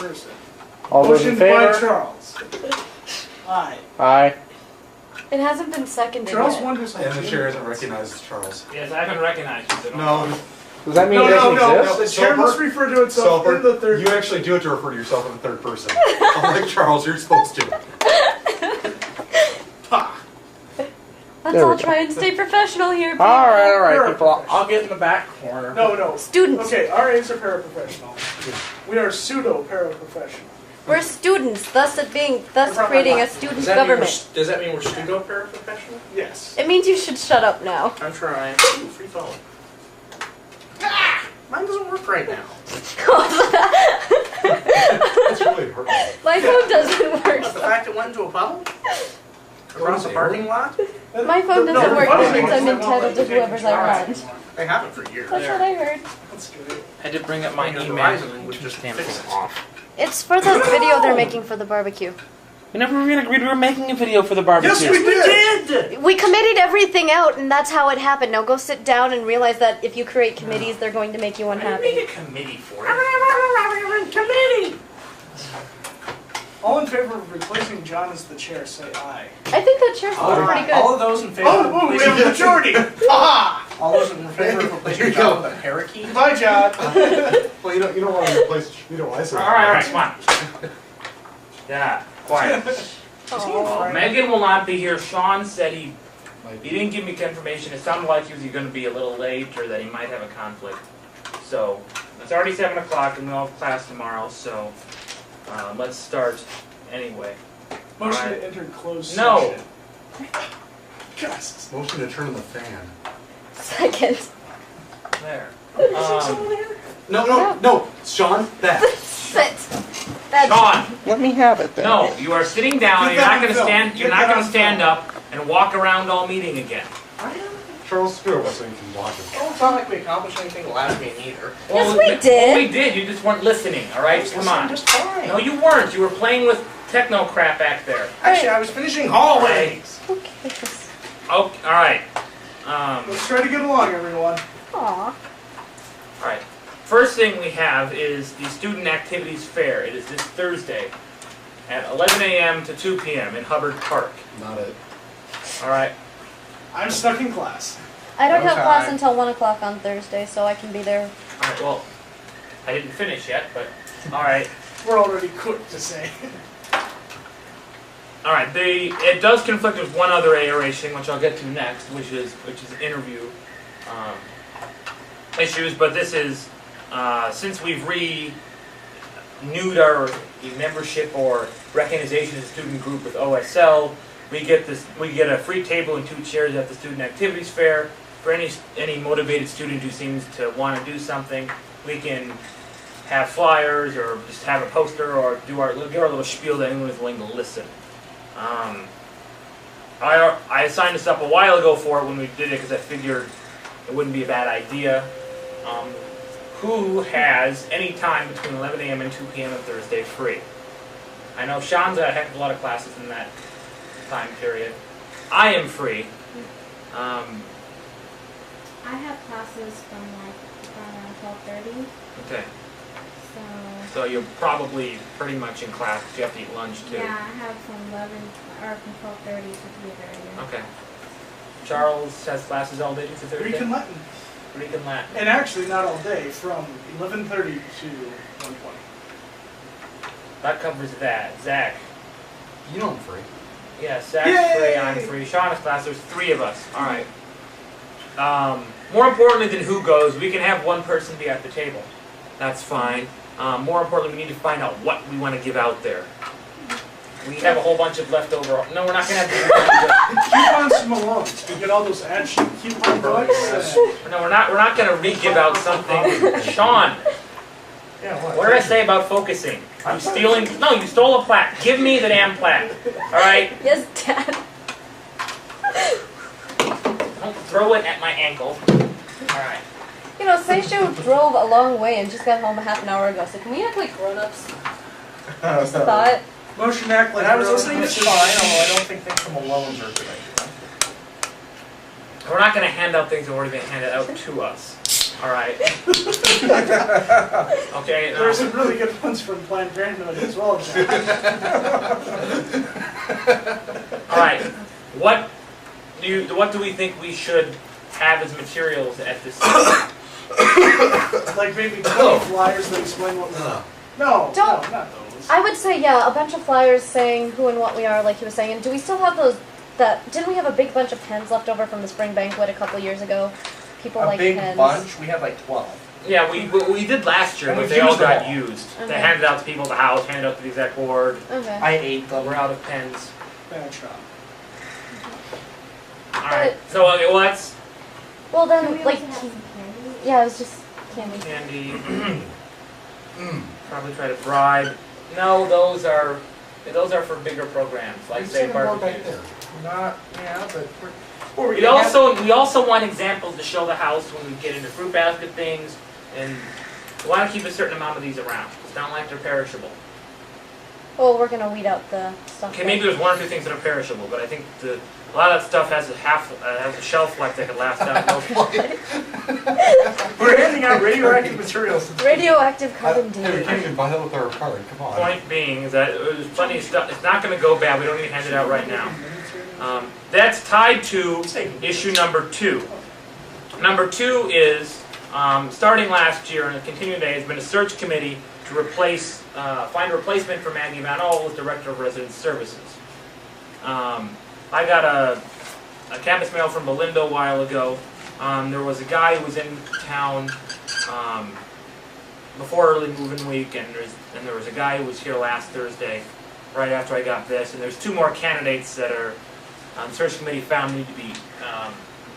person. All those in Motion by favor? Charles. Aye. Aye. It hasn't been seconded Charles yet. wonders. And the chair hasn't recognized Charles. Yes, I haven't recognized you. So No, Does that mean No, it doesn't no. exist? The chair must refer to itself in the third. you actually do it to refer to yourself in the third person. Unlike Charles, you're supposed to. Let's There we all go. try and stay professional here, people. Alright, people. I'll get in the back corner. No. Students. Okay, RAs are paraprofessional. We are pseudo-paraprofessional. We're students, thus creating a student government. Does that mean we're pseudo paraprofessional? Yes. It means you should shut up now. I'm trying. Free phone. Mine doesn't work right now. That's really hurtful. My phone doesn't work. The fact it went into a puddle? Across a parking lot? My phone doesn't work, which means I'm entitled to whoever's I want. They have it for years. That's what I heard. That's good. I had to bring up my Maybe email. Verizon would just Damn fix thing it. off. It's for the video they're making for the barbecue. We never even agreed we were making a video for the barbecue. Yes, we did! We committed everything out, and that's how it happened. Now go sit down and realize that if you create committees, they're going to make you I didn't unhappy. make a committee for it. Committee! All in favor of replacing John as the chair, say aye. I think that chair's pretty good. All of those in favor of Oh, we replacing have a majority! Ha! all those in favor of replacing John with a parakeet? Bye, John. Well, you don't want to replace. You don't want to say. Alright, come on. Yeah, quiet. Aw. Megan will not be here. Sean said he didn't give me confirmation. It sounded like he was going to be a little late or that he might have a conflict. So, it's already 7 o'clock and we all have class tomorrow, so let's start anyway. Motion Alright. to enter closed No. session. Yes. Motion to turn on the fan. Second. There. No, Sean, that. Sit. That's Sean! Let me have it then. No, you are sitting down. Get You're that not on going to film. stand. You're Get not that going to on stand film. up and walk around all meeting again. Charles, screw it, so you can watch it. Oh, it's not like we accomplished anything last meeting either. Yes, we did. Well, we did. You just weren't listening. All right, come on. Just fine. No, you weren't. You were playing with techno crap back there. Actually, I was finishing hallways. Who cares? Oh, all right. Let's try to get along, everyone. Aw. All right. First thing we have is the Student Activities Fair. It is this Thursday at 11 a.m. to 2 p.m. in Hubbard Park. Not it. All right. I'm stuck in class. I don't No have class time. until 1 o'clock on Thursday, so I can be there. All right. Well, I didn't finish yet, but all right. We're already cooked to say. All right. It does conflict with one other ARH thing, which I'll get to next, which is interview issues. But this is since we've renewed our membership or recognition as a student group with OSL, we get a free table and 2 chairs at the Student Activities Fair for any motivated student who seems to want to do something. We can have flyers or just have a poster or give our little spiel to anyone who's willing to listen. I signed us up a while ago for it when we did it because I figured it wouldn't be a bad idea. Who has any time between 11 a.m. and 2 p.m. on Thursday free? I know Sean's got a heck of a lot of classes in that time period. I am free. I have classes from like around 12:30. Okay. So So you're probably pretty much in class because you have to eat lunch too. yeah, I have from 11 or from 12:30 to 3:30. Okay. Charles has classes all day for Thursday? Greek and Latin. Greek and Latin. And actually, not all day, from 11:30 to 1:20. That covers that. Zach. You know I'm free. Yeah, Zach's Yay! free, I'm free. Sean has class, there's 3 of us. Alright. More importantly than who goes, we can have one person be at the table. That's fine. More importantly, we need to find out what we want to give out there. We have a whole bunch of leftover. No, we're not going to have Coupons from Malone's. We get all those action coupon books. No, we're not going to re-give out something. Sean, Yeah, what did I say about focusing? I'm stealing. No, you stole a plaque. Give me the damn plaque. Alright? Yes, Dad. Don't throw it at my ankle. Alright. You know, Seishu drove a long way and just got home a half an hour ago, so can we act like grown-ups? Just a thought. Motion to act like When I was we're listening, it's on- fine, although I don't think things from Malone's are good idea. We're not going to hand out things that have already been handed out to us. All right. Okay. There's some really good ones from Planned Parenthood as well. All right. What do we think we should have as materials at this? Like maybe 20 flyers that explain what we are. No, Don't- no, not those. I would say, yeah, a bunch of flyers saying who and what we are, like he was saying. And do we still have those? Didn't we have a big bunch of pens left over from the spring banquet a couple years ago? People A like big pens. bunch. We have like 12. Yeah, we did last year, And but we've they all used them got all. used. They Okay. handed out to people at the house, handed out to the exec board. Okay. I ate them. We're out of pens. Bad job. All right. So okay, well that's Well Can then, we like, also have some candy? yeah, it was just candy. candy. Probably try to bribe. No, those are for bigger programs, like say barbecues. Not, yeah, but We also want examples to show the house when we get into fruit basket things, and we want to keep a certain amount of these around. It's not like they're perishable. Well, we're gonna weed out the stuff. Okay, maybe there's one or two things that are perishable, but I think a lot of that stuff has a shelf life that could last out. We're handing out radioactive materials. Radioactive carbon Hey, we can't dating. even buy that with our card, come on. Point being is that there's plenty of stuff. It's not going to go bad. We don't need to hand it out right now. That's tied to issue number 2. Number 2 is starting last year and continuing today has been a search committee to find a replacement for Maggie Van Oel as Director of Resident Services. I got a campus mail from Belinda a while ago. There was a guy who was in town before early move-in week, and there was a guy who was here last Thursday, right after I got this, and there's 2 more candidates that are search committee found need to be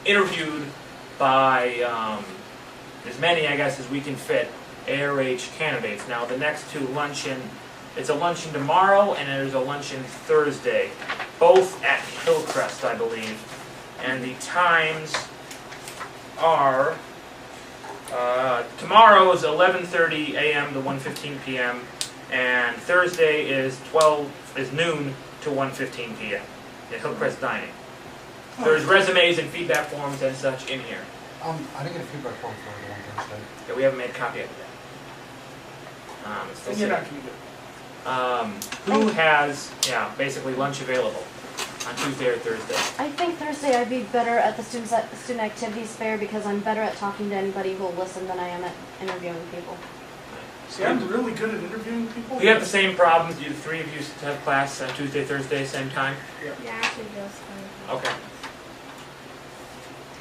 interviewed by as many, I guess, as we can fit ARH candidates. Now the next 2 luncheon, it's a luncheon tomorrow and there's a luncheon Thursday, both at Hillcrest, I believe, and the times are tomorrow is 11:30 a.m. to 1:15 p.m. and Thursday is noon to 1:15 p.m. at Hillcrest Dining. There's resumes and feedback forms and such in here. I didn't get a feedback form for the one Thursday. Yeah, we haven't made a copy of it yet. It's still And you're sitting. not going to do it. Who has, basically lunch available on Tuesday or Thursday? I think Thursday I'd be better at the student activities fair because I'm better at talking to anybody who will listen than I am at interviewing people. See, I'm really good at interviewing people. We have the same problems. Do the 3 of you have class on Tuesday, Thursday, same time? Yeah, actually just fine. Okay.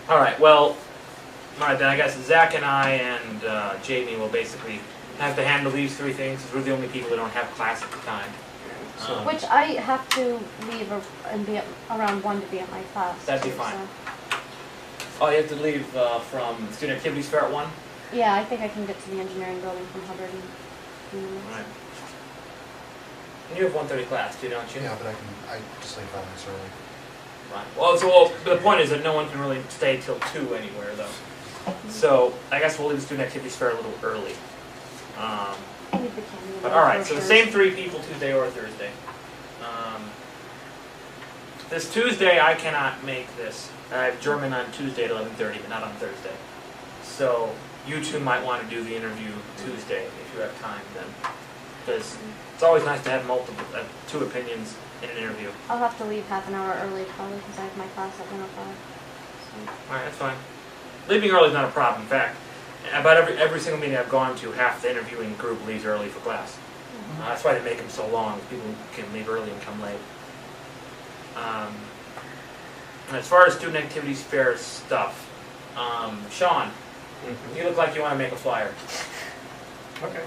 All right. Well, all right then. I guess Zach and I and Jamie will basically have to handle these 3 things because we're the only people that don't have class at the time. Which I have to leave and be around 1 to be at my class. That'd be too, fine. so. Oh, you have to leave from student activities fair at 1. Yeah, I think I can get to the engineering building from Hubbard in a few All minutes. right. And you have 1:30 class too, don't you? Yeah, but I just leave 5 minutes early. Right. Well, the point is that no one can really stay till 2 anywhere, though. So I guess we'll leave the student activities fair a little early. I need the candy. But all right, so the same 3 people, Tuesday or Thursday. This Tuesday, I cannot make this. I have German on Tuesday at 11:30, but not on Thursday. So you 2 might want to do the interview Tuesday if you have time then, because it's always nice to have 2 opinions in an interview. I'll have to leave half an hour early probably because I have my class at 1:05. All right, that's fine. Leaving early is not a problem. In fact, about every single meeting I've gone to, half the interviewing group leaves early for class. That's why they make them so long. People can leave early and come late. As far as student activities fair stuff, Sean, you look like you want to make a flyer Okay.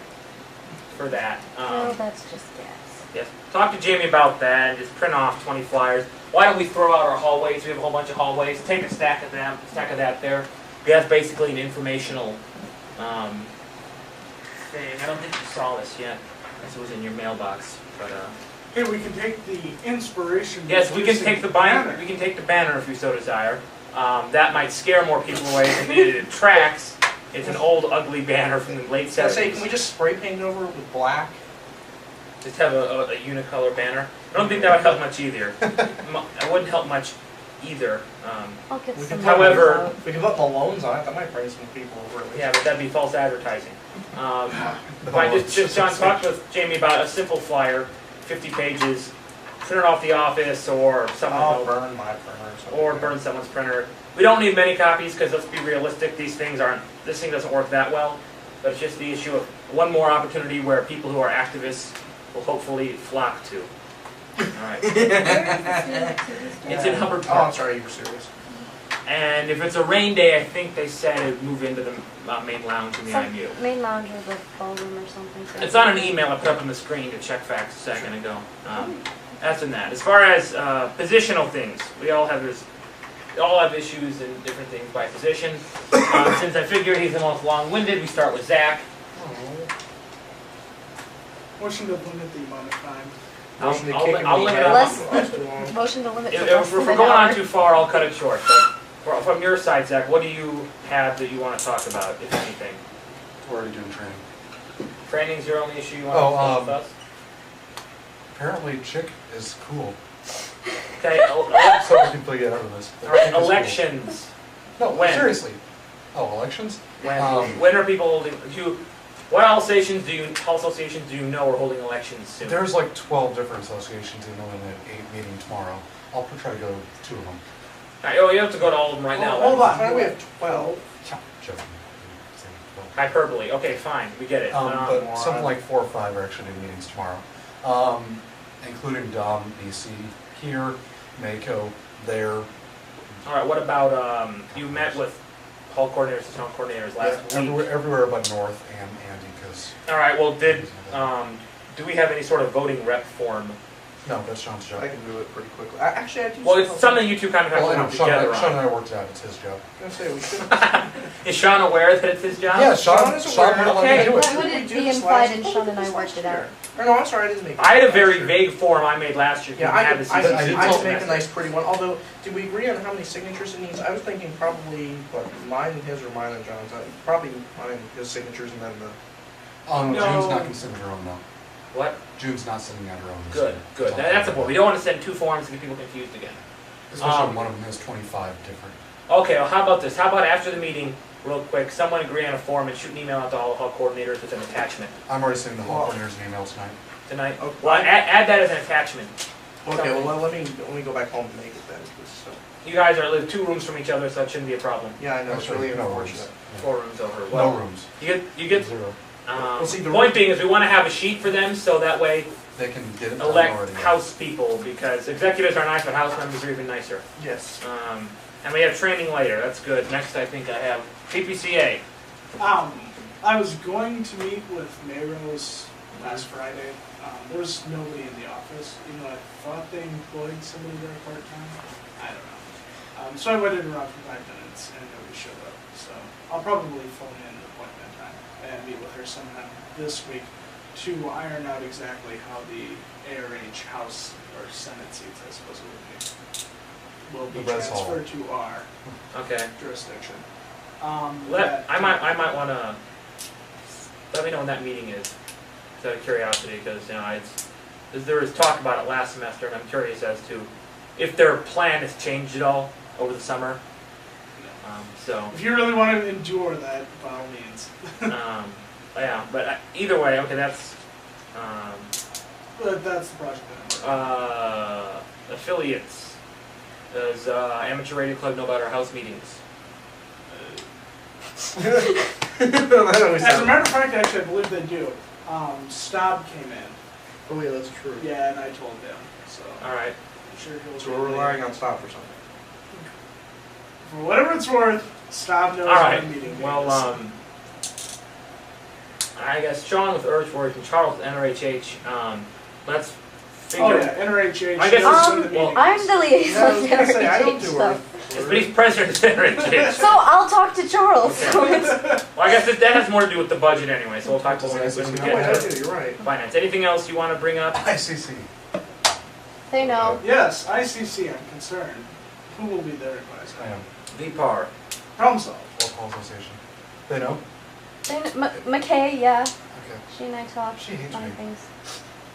for that. No, that's just gas. Yes. Talk to Jamie about that and just print off 20 flyers. Why don't we throw out our hallways? We have a whole bunch of hallways. Take a stack of them, a stack of that there. That's basically an informational thing. I don't think you saw this yet. I guess it was in your mailbox, but Hey, we can take the inspiration. yes, we can take the banner. banner. We can take the banner if you so desire. That might scare more people away than it attracts. It's an old, ugly banner from the late I 70s. say, can we just spray paint it over with black? Just have a unicolor banner. I don't think that would help much either. It wouldn't help much either. I'll get We some. can- However- numbers out. We can put balloons on it, that might bring some people over. Yeah, but that'd be false advertising. The Fine, whole- just John, talk with Jamie about a simple flyer, 50 pages, print it off the office or I'll someone, burn my printer or something. or burn someone's printer. We don't need many copies because let's be realistic, this thing doesn't work that well. But it's just the issue of one more opportunity where people who are activists will hopefully flock to. All right. Where is the student activity store? It's in Hubbard Oh, I'm Park. sorry, you were serious. And if it's a rain day, I think they said it would move into the main lounge in the Some IMU. main lounge or the ballroom or something. so- It's on an email I put up on the screen to check facts a second ago. That's in that. As far as positional things, we all have issues and different things by position. Since I figured he's the most long-winded, we start with Zach. Motion to limit the amount of time. Motion to kick him I'll in the limit head. it. Less- That's too long. Motion to limit If, to if less we're than an going on hour. too far, I'll cut it short. But from your side, Zach, what do you have that you want to talk about, if anything? We're already doing training. Training's your only issue you want Oh, to discuss with us? Apparently, chick is cool. Okay, So we can figure out this. all right, Chick is cool. elections. No, When? seriously. Oh, elections? When are people holding? What all associations do you know are holding elections soon? There's like 12 different associations in an 8 meeting tomorrow. I'll try to go to 2 of them. Oh, you have to go to all of them right now. Hold on. Why do we have 12? Joking. Hyperbole. Okay, fine, we get it. But something like 4 or 5 are actually doing meetings tomorrow, including Dom, BC, here, Mako, there. All right. What about you met with hall coordinators and town coordinators last week? Everywhere but North and Andy, because All right. Well, do we have any sort of voting rep form? no, that's Sean's job. I can do it pretty quickly. Actually, I do. Well, it's something you two kind of have Well, I to know, work Sean, together Sean and on. I worked it out. It's his job. I was gonna say, we should. Is Sean aware that it's his job? Yeah, Sean Sean, is Sean aware. would let Okay. me do Why it. would Didn't we it do be this implied last- and oh, Sean we and did I this worked last it out? year. Or no, I'm sorry, I didn't make it. I had a very last year. vague form I made last year. Yeah, We I had did, this I this did, I semester. did make a nice pretty one, although, did we agree on how many signatures it needs? I was thinking probably, what, mine and his or mine and John's? Probably mine and his signatures and then the, No. June's not considering her own though. What? June's not sending out her own. Good, good. So- That's the point. We don't want to send 2 forms to get people confused again. Especially when one of them has 25 different. Okay, well, how about this? How about after the meeting, real quick, someone agree on a form and shoot an email out to all the hall coordinators with an attachment I'm already sending the Well- hall coordinators an email tonight. tonight? Okay. Well, add that as an attachment. okay, well, let me go back home and make it then, 'cause, so. You guys live 2 rooms from each other, so that shouldn't be a problem. Yeah, I know, it's Actually, really no unfortunate. rooms. 4 rooms over. No Well, rooms. you get. 0. Well, see, the Point room- being is we want to have a sheet for them so that way They can get it done elect already. house people because executives are nice, but house members are even nicer. Yes. And we have training later. That's good. Next, I think I have PPCA. I was going to meet with Mayros last Friday. There was nobody in the office. You know, I thought they employed somebody there part-time. I don't know. So I waited around for 5 minutes and nobody showed up. So I'll probably phone in an appointment time and meet with her sometime this week to iron out exactly how the ARH House or Senate seats, I suppose it will be The res hall. transferred to our Okay. jurisdiction. I might want to let me know when that meeting is. Just out of curiosity, because there was talk about it last semester, and I'm curious as to if their plan has changed at all over the summer. So. If you really want to endure that, by all means. Yeah, but either way, okay, that's But that's the project that I'm working affiliates. Does Amateur Radio Club know about our house meetings? That always on. As a sounds- matter of fact, actually, I believe they do. Staub came in. Oh yeah, that's true. Yeah, and I told him. So All right. I'm sure he'll. So we're relying on stop or something. For whatever it's worth, Staub knows All right. what a meeting Well, is. I guess Sean with Urge Words and Charles with NRHH. Let's figure. Oh yeah, NRHH. I guess knows it's- when the meeting well, I'm is. the liaison Yeah, I was gonna say, I don't to do stuff. Yes, but he's president of NRHH. So I'll talk to Charles. So it's, Well, I guess that has more to do with the budget anyway, so we'll talk about it when we Oh, wait, I get do, you're right. to finance. Anything else you want to bring up? ICC. they know. Yes, ICC. I'm concerned. Who will be their advisor? I am. VPAR. Problem solved. Local association. They know? They kn- McKay, yeah. Okay. She and I talk. She hates Funny me. things.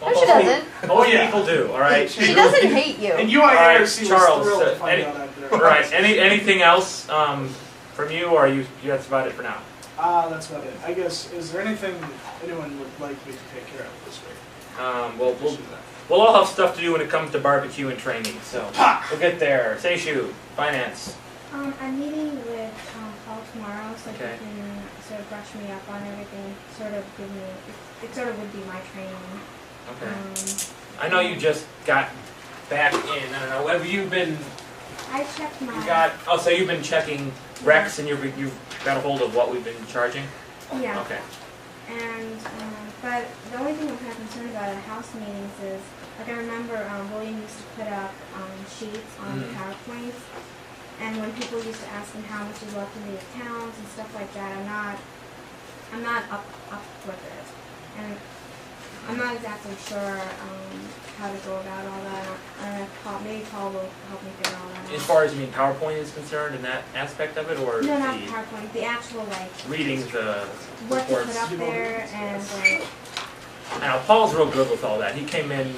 No, she doesn't. Most yeah. people do, alright? She doesn't hate you. And UIRC Alright, was Charles, thrilled to find any- out after. Alright, anything else from you, or that's about it for now? That's about it. I guess, is there anything anyone would like me to take care of this week? Well, we'll all have stuff to do when it comes to barbecue and training, so we'll get there. Seishu, finance. I'm meeting with Paul tomorrow, so Okay. he can sort of brush me up on everything, sort of give me, it sort of would be my training. Okay. I know you just got back in. I don't know. Have you been? I checked my. You got? Oh, so you've been checking recs, and you've got a hold of what we've been charging. Yeah. Okay. And, but the only thing I'm kind of concerned about at house meetings is, like I remember William used to put up sheets on the PowerPoints, and when people used to ask him how much is left in the accounts and stuff like that, I'm not up with it. And I'm not exactly sure how to go about all that. Maybe Paul will help me figure all that out. As far as you mean PowerPoint is concerned in that aspect of it, or No, not the PowerPoint, the actual, like, reading the what to reports? put up there and, like, I know Paul's real good with all that. He came in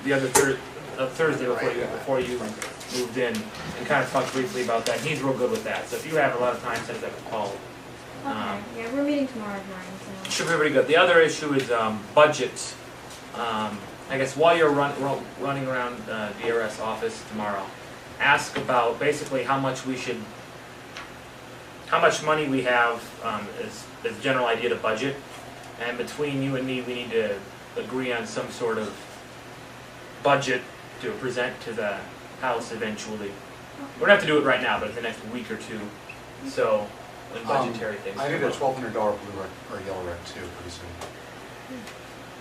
the other Thursday before you moved in and kind of talked briefly about that. He's real good with that. So if you have a lot of time, send it up to Paul. okay, yeah, we're meeting tomorrow at 9, so. Should be pretty good. The other issue is budget. I guess while you're running around the ARS office tomorrow, ask about basically how much money we have as a general idea to budget, and between you and me, we need to agree on some sort of budget to present to the house eventually. We don't have to do it right now, but in the next week or two. So, when budgetary things. I need come a up. $1,200 blue rec or yellow rec too pretty soon.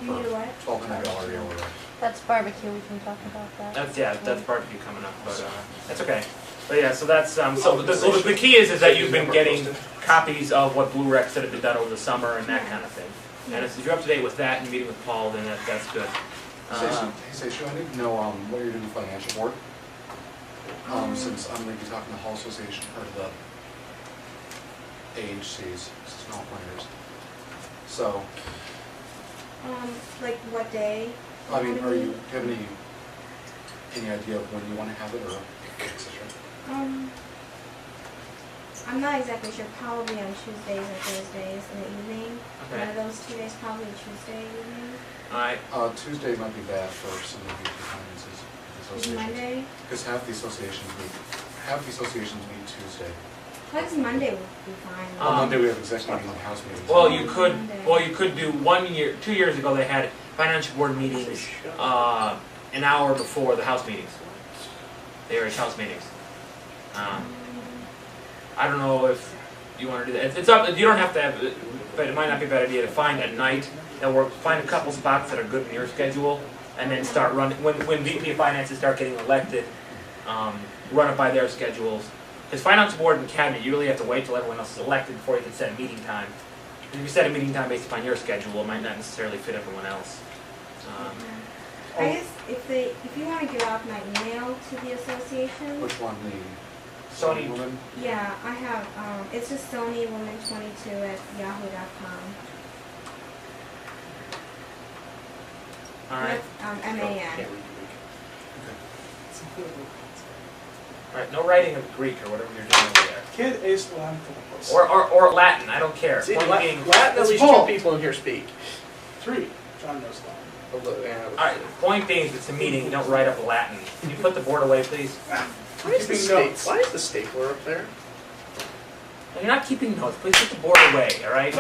You need a what? $1,200 yellow rec. That's barbecue. We can talk about that. That's barbecue coming up, but that's okay. But yeah, so that's so the key is that you've been getting copies of what blue recs that have been done over the summer and that kind of thing. And if you're up to date with that and you're meeting with Paul, then that's good. Hey, Seishu, I need to know what you're doing with financial board. Since I'm going to be talking to the Hall Association or the AHCs, small planners. So, Like what day? I mean, do you have any idea of when you want to have it or etc.? I'm not exactly sure, probably on Tuesdays or Thursdays in the evening. Okay. One of those 2 days, probably Tuesday evening. Alright. Tuesday might be bad for some of the finances. Is Monday? Because half the associations meet Tuesday. I guess Monday would be fine. On Monday we have executive meetings and house meetings. Well, you could do 2 years ago they had financial board meetings an hour before the house meetings. The ARH house meetings. I don't know if you want to do that. It's up. You don't have to have it, but it might not be a bad idea to find a night that works. Find a couple spots that are good in your schedule, and then start running when VP of finances start getting elected. Run it by their schedules. Because financial board and cabinet, you really have to wait till everyone else is elected before you can set a meeting time. If you set a meeting time based upon your schedule, it might not necessarily fit everyone else. I guess if you want to give out my email to the association. Which one, the Sony woman? Yeah, I have, it's just sonywoman22@yahoo.com. Alright. That's, MAN. Alright, no writing of Greek or whatever you're doing over there. Kid is Lampos. Or Latin, I don't care. See, Point being, Latin, at It's least Paul. 2 people in here speak. 3. John knows Latin. alright, point being, if it's a meeting, you don't write up Latin. Can you put the board away, please? Why is, Keeping notes. why is the stapler up there? You're not keeping notes. Please put the board away, alright?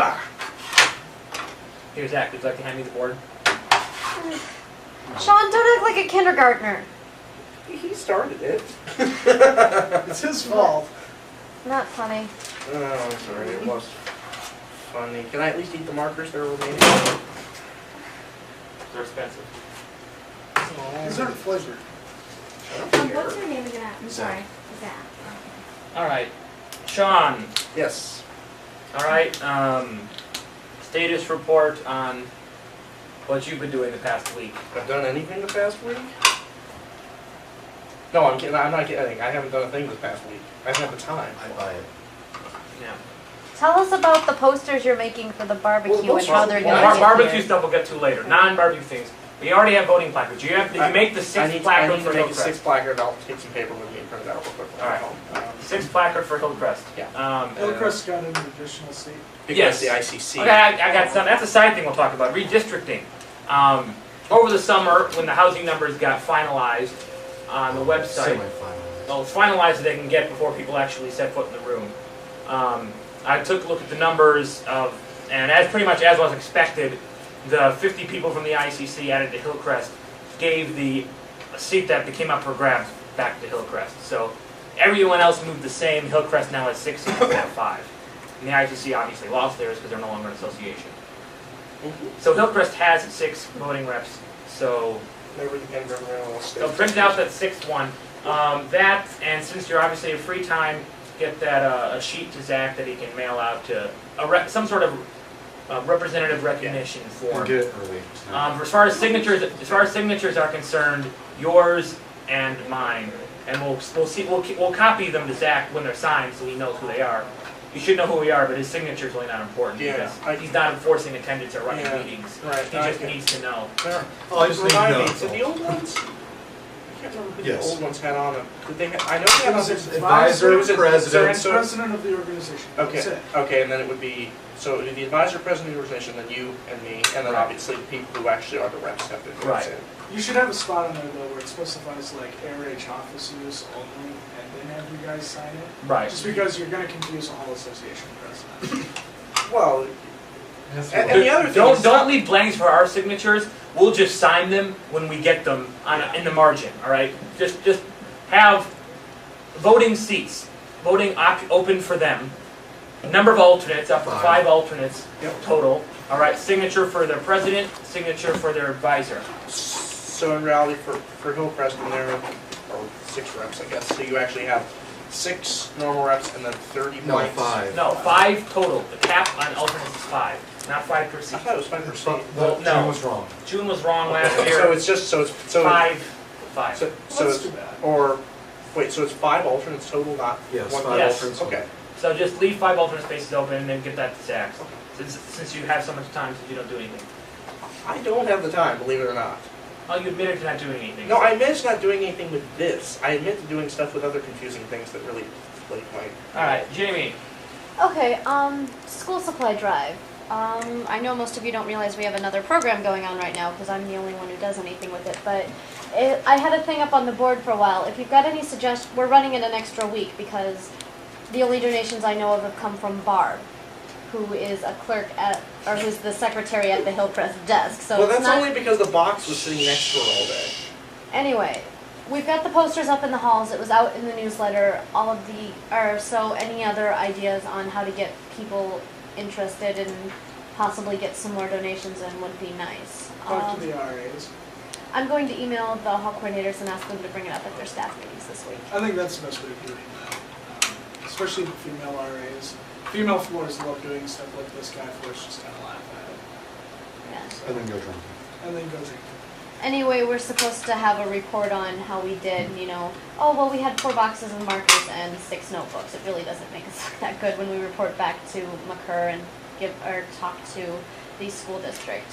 Here, Zach, would you like to hand me the board? Sean, don't act like a kindergartner. He started it. It's his fault. Not funny. Oh, I'm sorry, it was funny. Can I at least eat the markers that are remaining? They're expensive. These aren't flavored. What's your name again? I'm sorry. Zach. Alright. Sean, Yes. alright, status report on what you've been doing the past week. I've done anything the past week? No, I'm kidding. I'm not kidding. I haven't done a thing this past week. I haven't had the time. I buy it. Yeah. Tell us about the posters you're making for the barbecue Well, and how they're well, going to Barbecue here. stuff we'll get to later. Non-barbecue things. We already have voting placards. Did you make the 6th placard I need for to make a Hillcrest? 6th placard. I'll take some paper with me and print it out real quick. All right. 6th placard for Hillcrest. Yeah. Hillcrest got an additional seat. Because Yes. the ICC. Okay, I got some. That's a side thing we'll talk about. Redistricting. Over the summer, when the housing numbers got finalized on the website, Semi-finalized. well, it's finalized so they can get before people actually set foot in the room. I took a look at the numbers of, and as pretty much as was expected, the 50 people from the ICC added to Hillcrest gave the seat that came up for grabs back to Hillcrest. So everyone else moved the same. Hillcrest now has 6 seats instead of 5. And the ICC obviously lost theirs because they're no longer an association. So Hillcrest has 6 voting reps. So Never again, everyone else. they'll print out that 6th one. That, and since you're obviously a free time, get that a sheet to Zach that he can mail out to some sort of representative recognition form. Get it early. As far as signatures are concerned, yours and mine, and we'll copy them to Zach when they're signed, so he knows who they are. You should know who we are, but his signature is really not important Yeah, because he's not enforcing attendance or running Yeah, meetings. right, He just okay. needs to know. Oh, I just need to Remind know. me, did the old ones? I can't remember who Yes. the old ones had on them. Did they? I know they had on this. Advisor, Was it president. so- President of the organization. That's Okay. it. Okay, and then it would be so it would be the advisor, president of the organization, then you and me, and then Right. obviously the people who actually are the reps have to go Right. in. You should have a spot on there though where it specifies like ARH officers only, and then have you guys sign it. Right. Just because you're going to confuse the whole association president. Well, That's and what- the other thing is Don't leave blanks for our signatures. We'll just sign them when we get them in the margin. All right. Just have voting seats, open for them. Number of alternates, up to 5 alternates total. All right. Signature for their president. Signature for their advisor. So in reality, for Hillcrest, and there are 6 reps, I guess. So you actually have 6 normal reps and then 30 No, blanks. 5. No, 5 total. The cap on alternates is 5, not 5 per I seat. thought it was 5 per seat. Well, no. Jim was wrong. June was wrong last So year. it's just so 5. So That's it's, too bad. or wait, so it's 5 alternates total, not Yes, one. 5 Yes. alternates. Okay. So just leave 5 alternate spaces open and then get that to Zach. Since you have so much time since you don't do anything. I don't have the time, believe it or not. Oh, you admitted to not doing anything. No, I admit to not doing anything with this. I admit to doing stuff with other confusing things that really, like, Alright, Jamie. Okay, school supply drive. I know most of you don't realize we have another program going on right now because I'm the only one who does anything with it, but I had a thing up on the board for a while. If you've got any suggestions, we're running it an extra week because the only donations I know of have come from Barb, who is a clerk or who's the secretary at the Hillcrest desk. So well, it's that's not, only because the box was sitting next to her all day. Anyway, we've got the posters up in the halls. It was out in the newsletter. All of so any other ideas on how to get people interested and possibly get some more donations in would be nice. Talk to the RAs. I'm going to email the hall coordinators and ask them to bring it up at their staff meetings this week. I think that's the best way of doing that. Especially the female RAs. Female floors love doing stuff like this. Guy floors just kind of laugh at it. Yeah. And then go drunk. And then goes in. Anyway, we're supposed to have a report on how we did, oh, well, we had 4 boxes of markers and 6 notebooks. It really doesn't make us look that good when we report back to McCurr and talk to the school district.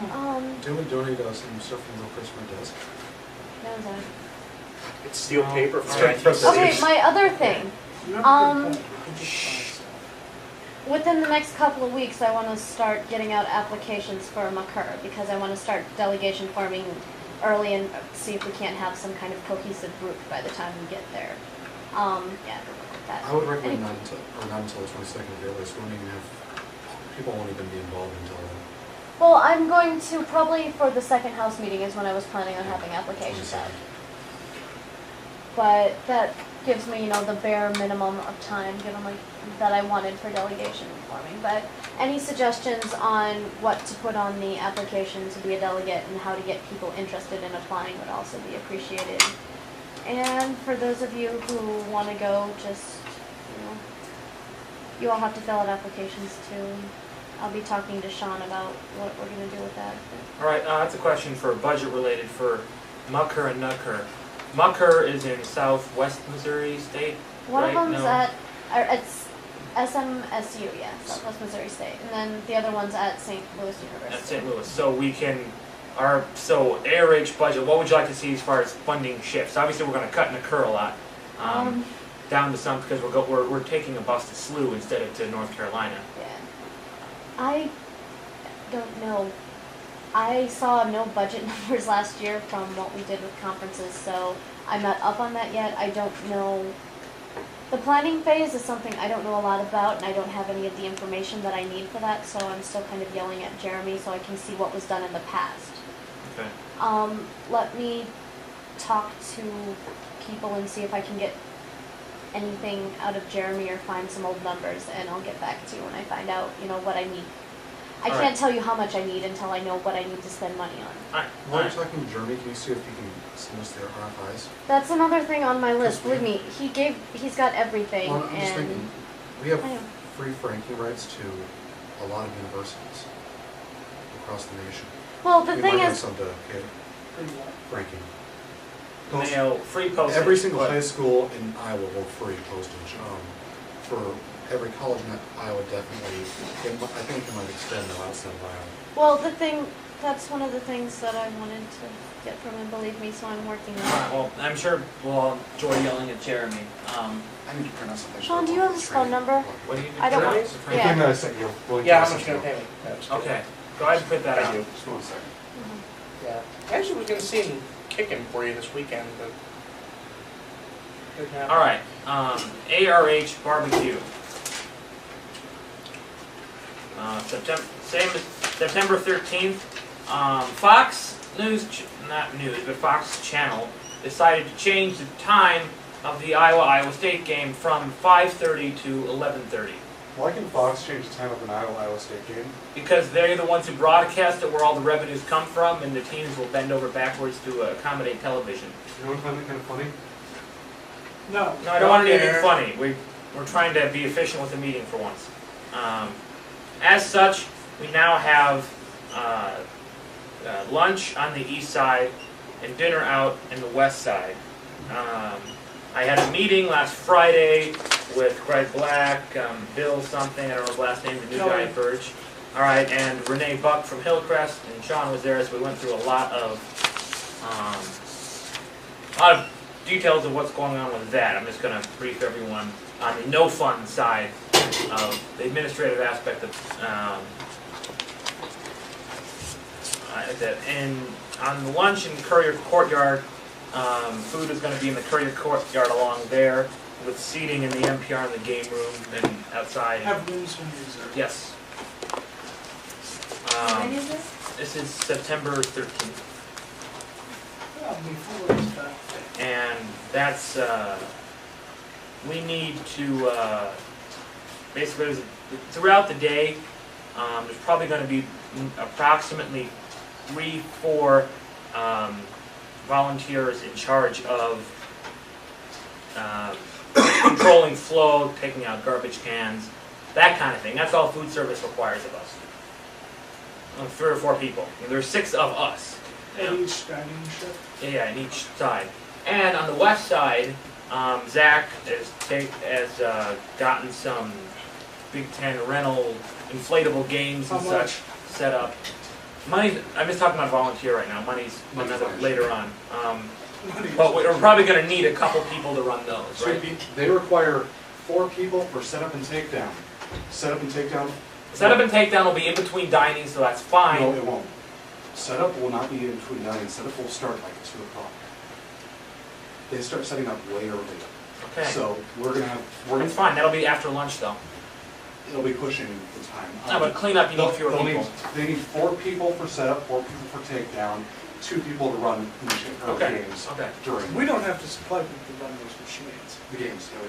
Dylan donated us some stuff from the Christmas desk. That was all. It's steel paper from Straight the from the- Okay, my other thing. You have a good point. We can just find stuff. Within the next couple of weeks, I want to start getting out applications for McCurr because I want to start delegation forming early and see if we can't have some kind of cohesive group by the time we get there. Yeah, that. I would recommend not until the 22nd of April. So people won't even be involved until Well, I'm going to probably for the second house meeting is when I was planning on having applications out. 22nd. But that gives me, the bare minimum of time given that I wanted for delegation forming. But any suggestions on what to put on the application to be a delegate and how to get people interested in applying would also be appreciated. And for those of you who want to go, just, you all have to fill out applications too. I'll be talking to Sean about what we're going to do with that. Alright, that's a question for budget related for Mucker and Nucker. Mucker is in southwest Missouri State. One right? of them's No. it's SMSU, yeah, Southwest Missouri State. And then the other one's at St. Louis University. At St. Louis. So we can So ARH budget, what would you like to see as far as funding shifts? Obviously, we're going to cut and occur a lot. Down to some because we're taking a bus to SLU instead of to North Carolina. Yeah. I don't know. I saw no budget numbers last year from what we did with conferences, so I'm not up on that yet. I don't know. The planning phase is something I don't know a lot about, and I don't have any of the information that I need for that, so I'm still kind of yelling at Jeremy so I can see what was done in the past. Okay. Let me talk to people and see if I can get anything out of Jeremy or find some old numbers, and I'll get back to you when I find out, what I need. I can't tell you how much I need until I know what I need to spend money on. While you're talking to Jeremy, can you see if you can send us their RFIs? That's another thing on my list. Believe me, he's got everything, Well, I'm just and thinking, we have I know. free franking rights to a lot of universities across the nation. Well, the We thing might have is, some to get franking. Free postage. Every single but- high school in Iowa will free postage. For every college in Iowa, definitely. I think it might extend though outside of Iowa. that's one of the things that I wanted to get from him. Believe me, so I'm working on it. Alright, well, I'm sure we'll enjoy yelling at Jeremy. I need to print out something. Sean, do you have his phone number? What do you do? I don't Jeremy's? want- Frank? yeah. that I sent you. Yeah, how much you gonna pay me? No, just kidding. Okay, go ahead and put that I out. do. Just one second. Yeah. I actually was gonna see him kicking for you this weekend, but didn't happen. Alright, ARH barbecue. September 13th, Fox Fox Channel decided to change the time of the Iowa State game from 5:30 to 11:30. Why can Fox change the time of an Iowa State game? Because they're the ones who broadcast it where all the revenues come from, and the teams will bend over backwards to accommodate television. You don't find that kind of funny? No. No, I don't want anything funny. We're trying to be efficient with the meeting for once. As such, we now have lunch on the east side and dinner out in the west side. I had a meeting last Friday with Greg Black, Bill something, I don't know his last name, the new guy at Verge. All right, and Renee Buck from Hillcrest, and Sean was there, so we went through a lot of details of what's going on with that. I'm just going to brief everyone on the no fun side of the administrative aspect of that. And on the lunch in Courier Courtyard, food is going to be in the Courier Courtyard along there, with seating in the NPR in the game room and outside. Have rooms when reserved. Yes. When is this? This is September 13th. Yeah, before it's back. And that's, we need to, basically, throughout the day, there's probably going to be approximately 3-4 volunteers in charge of controlling flow, taking out garbage cans, that kind of thing. That's all food service requires of us. 3 or 4 people. And there's 6 of us. At each dining shift. Yeah, in each side. And on the west side, Zach has gotten some Big Ten rental inflatable games and How such much? set up. Money, I'm just talking about volunteer right now. Money's later on. But we're probably going to need a couple people to run those, right? They require 4 people for setup and takedown. Setup and takedown? Setup and takedown will be in between dining, so that's fine. No, it won't. Setup will not be in between dining. Setup will start like at 2 o'clock. They start setting up way early. Okay. So we're gonna have. That's fine. That'll be after lunch, though. It'll be pushing the time. No, but cleanup, you need fewer They'll people. They need 4 people for setup, 4 people for takedown, 2 people to run Okay. games Okay. during We don't have to supply people to run those machines. the games. Yeah, we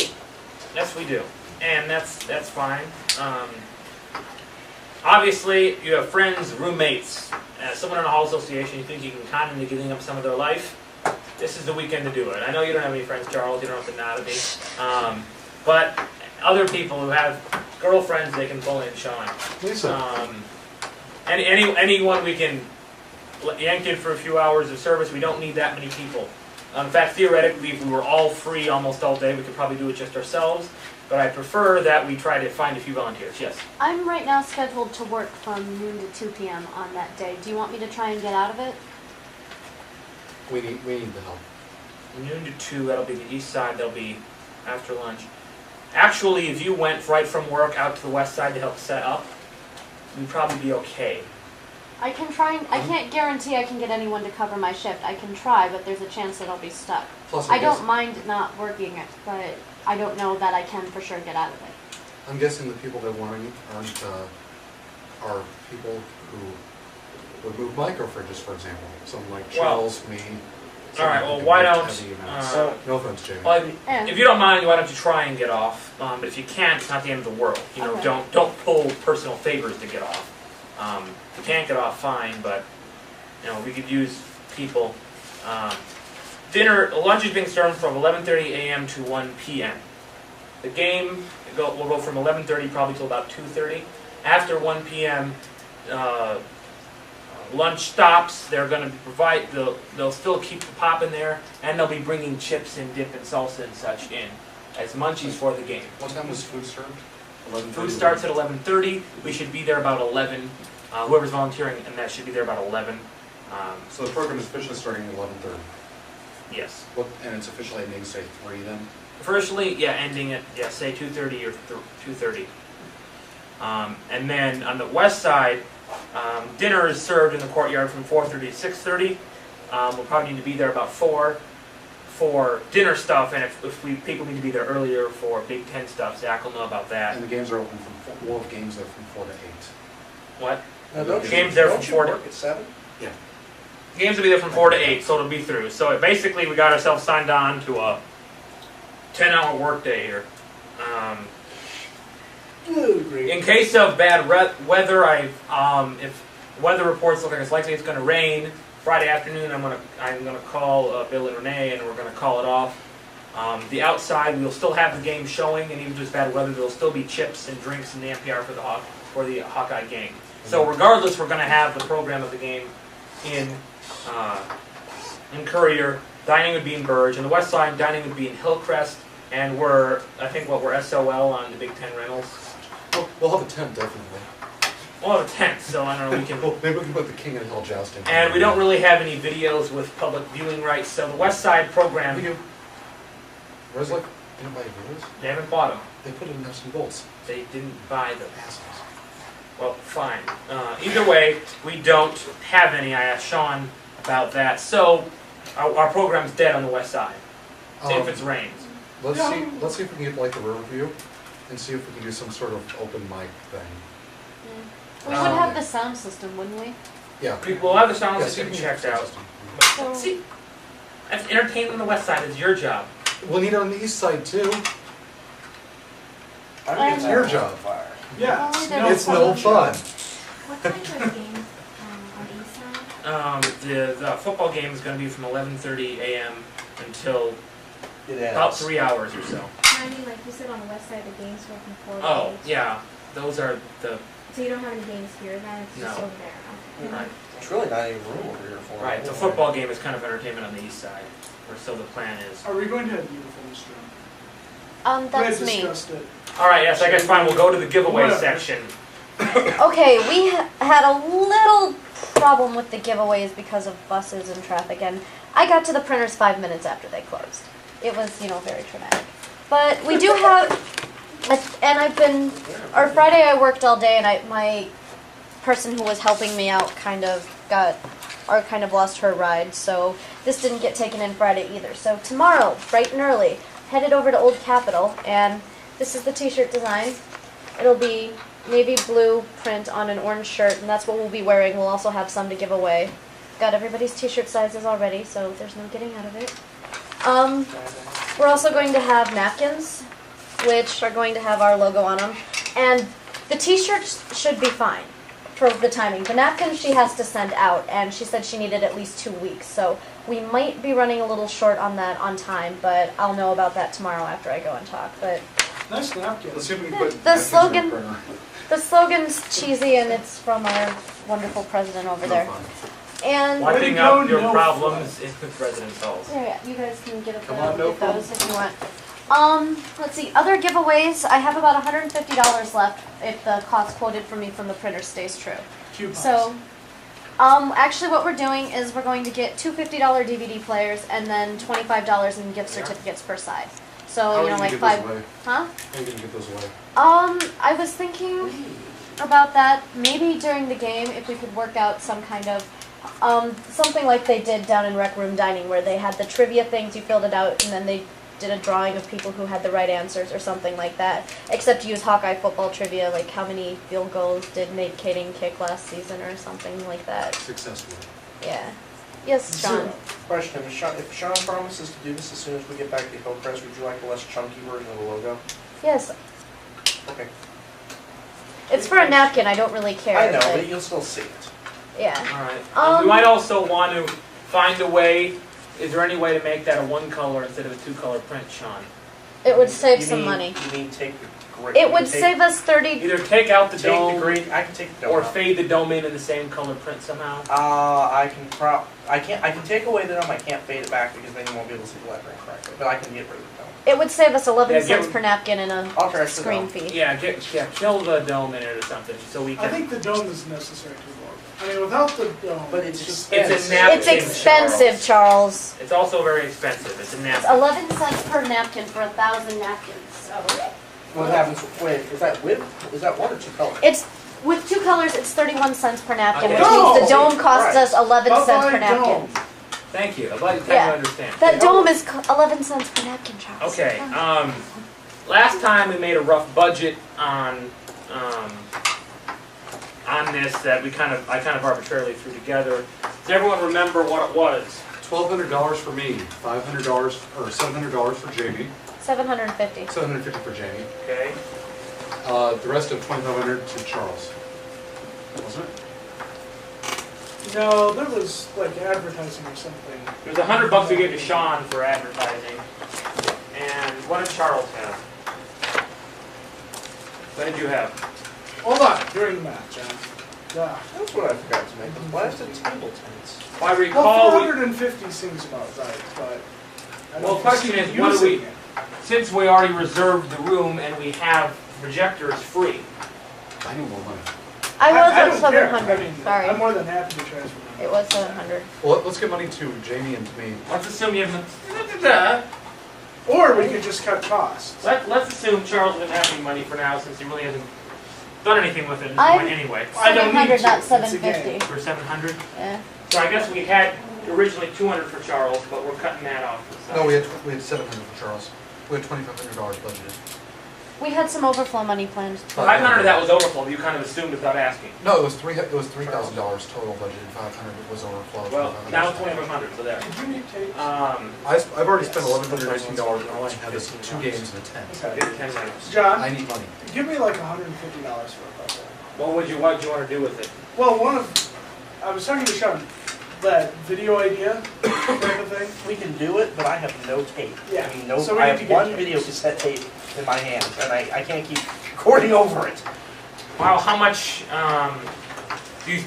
do. Yes, we do. And that's fine. Obviously, you have friends, roommates, someone in a hall association you think you can con into giving up some of their life. This is the weekend to do it. I know you don't have any friends, Charles. You don't have to nod at me. But other people who have girlfriends, they can pull in Sean. Lisa. Anyone we can yank in for a few hours of service. We don't need that many people. In fact, theoretically, if we were all free almost all day, we could probably do it just ourselves. but I prefer that we try to find a few volunteers. Yes. I'm right now scheduled to work from noon to 2 p.m. on that day. Do you want me to try and get out of it? We need the help. Noon to 2, that'll be the east side, that'll be after lunch. Actually, if you went right from work out to the west side to help set up, we'd probably be okay. I can try and, I can't guarantee I can get anyone to cover my shift. I can try, but there's a chance that I'll be stuck. Plus, I don't mind not working it, but I don't know that I can for sure get out of it. I'm guessing the people that aren't are people who would move microfridges, for example. Someone like Charles, me. All right, well, why don't... no offense, Jamie. Well, if you don't mind, why don't you try and get off? But if you can't, it's not the end of the world. You know, Okay. don't pull personal favors to get off. If you can't get off, fine, but you know, we could use people. Lunch is being served from 11:30 a.m. to 1 p.m. The game will go from 11:30 probably till about 2:30. After 1 p.m., lunch stops. They're going to provide. They'll still keep the pop in there, and they'll be bringing chips and dip and salsa and such in as munchies for the game. What time was food served? Food starts at 11:30. We should be there about 11. Whoever's volunteering, and that should be there about 11. So the program is officially starting at 11:30. Yes. And it's officially ending, say 3 then. Officially, yeah, ending at say 2:30 or 2:30. And then on the west side, dinner is served in the courtyard from 4:30 to 6:30. We'll probably need to be there about 4 for dinner stuff, and if people need to be there earlier for Big Ten stuff, Zach will know about that. And the games are open we'll have games there from 4 to 8. What? Don't Games there from don't you 4 to... work at 7? Yeah. Games will be there from 4 to 8, so it'll be through. So basically, we got ourselves signed on to a 10-hour workday here. In case of bad weather, if weather reports look like it's likely it's going to rain Friday afternoon, I'm gonna call Bill and Renee, and we're gonna call it off. The outside, we'll still have the game showing, and even if there's bad weather, there'll still be chips and drinks in the NPR for the Hawkeye game. So regardless, we're gonna have the program of the game in Courier. Dining would be in Burge, and the west side dining would be in Hillcrest, and we're SOL on the Big Ten rentals. We'll have a tent, definitely. We'll have a tent, so I don't know, we can... Well, maybe we can put the King of the Hill jousting. And we don't really have any videos with public viewing rights, so the west side program... We do. Where's like, didn't buy viewers? They haven't bought them. They put in nuts and bolts. They didn't buy them. Assholes. Well, fine. Either way, we don't have any. I asked Sean about that. So, our program's dead on the west side. If it rains. Let's see if we can get like the Riverview, and see if we can do some sort of open mic thing. We would have the sound system, wouldn't we? Yeah. We'll have the sound Yeah, system see if we can checked get the out. system. So, See, that's entertainment on the west side is your job. We'll need it on the east side too. I It's your job. Yeah. Well, It's no fun. What times are the games on the east side? The football game is going to be from 11:30 a.m. until It about adds. 3 hours or so. I mean, like you said, on the west side, the games go from 4 to 8. Oh, yeah. Those are the... So you don't have any games here, then it's just No. over there. Okay. Right. It's really not even room over here for it. Right, the football game is kind of entertainment on the east side, or so the plan is. Are we going to have uniforms, John? that's We had me. discussed it. All right, yes, I guess fine. We'll go to the giveaway Whatever. section. Okay, we had a little problem with the giveaways because of buses and traffic, and I got to the printers 5 minutes after they closed. It was, very traumatic. But we do have, and our Friday I worked all day, and my person who was helping me out kind of lost her ride, so this didn't get taken in Friday either. So tomorrow, bright and early, headed over to Old Capitol, and this is the t-shirt design. It'll be navy blue print on an orange shirt, and that's what we'll be wearing. We'll also have some to give away. Got everybody's t-shirt sizes already, so there's no getting out of it. We're also going to have napkins, which are going to have our logo on them, and the t-shirts should be fine for the timing. The napkins she has to send out, and she said she needed at least 2 weeks, so we might be running a little short on that on time, but I'll know about that tomorrow after I go and talk. But Nice napkin. Let's see if we can put The napkins in slogan- printer. the slogan's cheesy, and it's from our wonderful president over No there. fun. And Way to Wiping go, out your no problems in the president's halls. yeah, you guys can get Come on, no those if you want. Let's see, other giveaways, I have about $150 left if the cost quoted for me from the printer stays true. Coupons. So, actually what we're doing is we're going to get two $50 DVD players and then $25 in gift certificates per side. So, How you know, are like get five, those away? huh? How are you gonna get those away? I was thinking about that, maybe during the game, if we could work out some kind of, something like they did down in Rec Room Dining, where they had the trivia things, you filled it out, and then they did a drawing of people who had the right answers or something like that. Except use Hawkeye football trivia, like how many field goals did Nate Kading kick last season or something like that. Successfully. Yeah. Yes, Sean. Zero. Question, if Sean promises to do this as soon as we get back to Hillcrest, would you like a less chunky version of the logo? Yes. Okay. It's for a napkin, I don't really care. I know, but you'll still see it. Yeah. Alright. We might also want to find a way, is there any way to make that a one color instead of a two color print, Sean? It would save You some mean- money. You mean take the gray? It would save us 30. Either take out the Take the dome, gray, I can take the dome or out. fade the dome in the same color print somehow. I can take away the dome, I can't fade it back because then you won't be able to see the lettering correctly, but I can get rid of the dome. It would save us 11 Yeah, cents give- per napkin and a I'll trash the screen dome. fee. Yeah, kill the dome in it or something, so we I can. think the dome is necessary to work. I mean, without the dome, But it's just It's a expensive. napkin. It's expensive, Charles. It's also very expensive. It's a It's napkin. 11 cents per napkin for 1,000 napkins. So What happens, wait, is that one or two colors? it's with two colors. It's 31 cents per napkin, Okay. which means the No! dome costs Right. us 11 cents per Bye-bye napkin. dome. Thank you. I'd like to Yeah. understand. That dome is 11 cents per napkin, Charles. Okay. Last time we made a rough budget on this that I kind of arbitrarily threw together. Does everyone remember what it was? $1,200 for me, $500 or $700 for Jamie, 750. $750 for Jamie. Okay. The rest of $2,500 to Charles. Wasn't it? No, there was like advertising or something. It was $100 we gave to Sean for advertising. And what did Charles have? What did you have? Hold on, during the match, John. Ah. That's what I forgot to make, the blasted table tents. Well, I Well, recall. 450 seems about right, but. I Well, don't the question see is, what do we- using it. Since we already reserved the room and we have projectors free. I need more money. I was at don't care. 700. I mean, Sorry. I'm more than happy to transfer money. It was 700. Well, let's give money to Jamie and to me. Let's assume you have. Or we could just cut costs. Let's assume Charles doesn't have any money for now since he really hasn't done anything with it at this I'm- point anyway. I don't need 700, to. not It's a game. 750. For 700. Yeah. So I guess we had originally 200 for Charles, but we're cutting that off. No, we had 700 for Charles. We had $2,500 budgeted. We had some overflow money planned. 500 of that was overflow. You kind of assumed without asking. No, it was $3,000 total budgeted. 500 was overflow. Well, 2,500. now it's 2,500. So there. Did you need tapes? I've already spent $1,119 and I only had this 2 games and a tent. Okay. 10 minutes. John, I need money. give me like $150 for a couple. What would you want to do with it? Well, I was talking to Sean, that video idea type of thing. We can do it, but I have no tape. Yeah. I mean, no, So we I need have to get one tapes. video cassette tape in my hands, and I can't keep recording over it. Wow, how much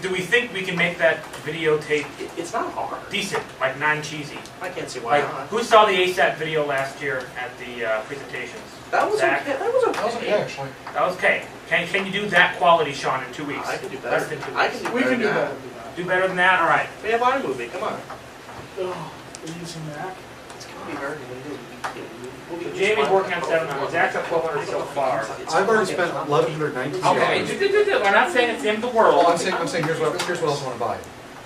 do we think we can make that videotape It's not hard. decent, like non-cheesy? I can't see why Like, not. who saw the ASAP video last year at the presentations? That was Zach? okay. That was That was okay, okay. actually. That was okay. Can you do that quality, Sean, in 2 weeks? I can do Less better. than 2 I weeks. can do We better can do than better that. than that. Do better than that? All right. We have iMovie. Come on. Oh, we're using Mac? It's gonna be hard to do. So Jamie's working on 700. Zach's at 1,200 so far. I've already spent $1,119. Okay, we're not saying it's the end of the world. Well, I'm saying here's what else I want to buy.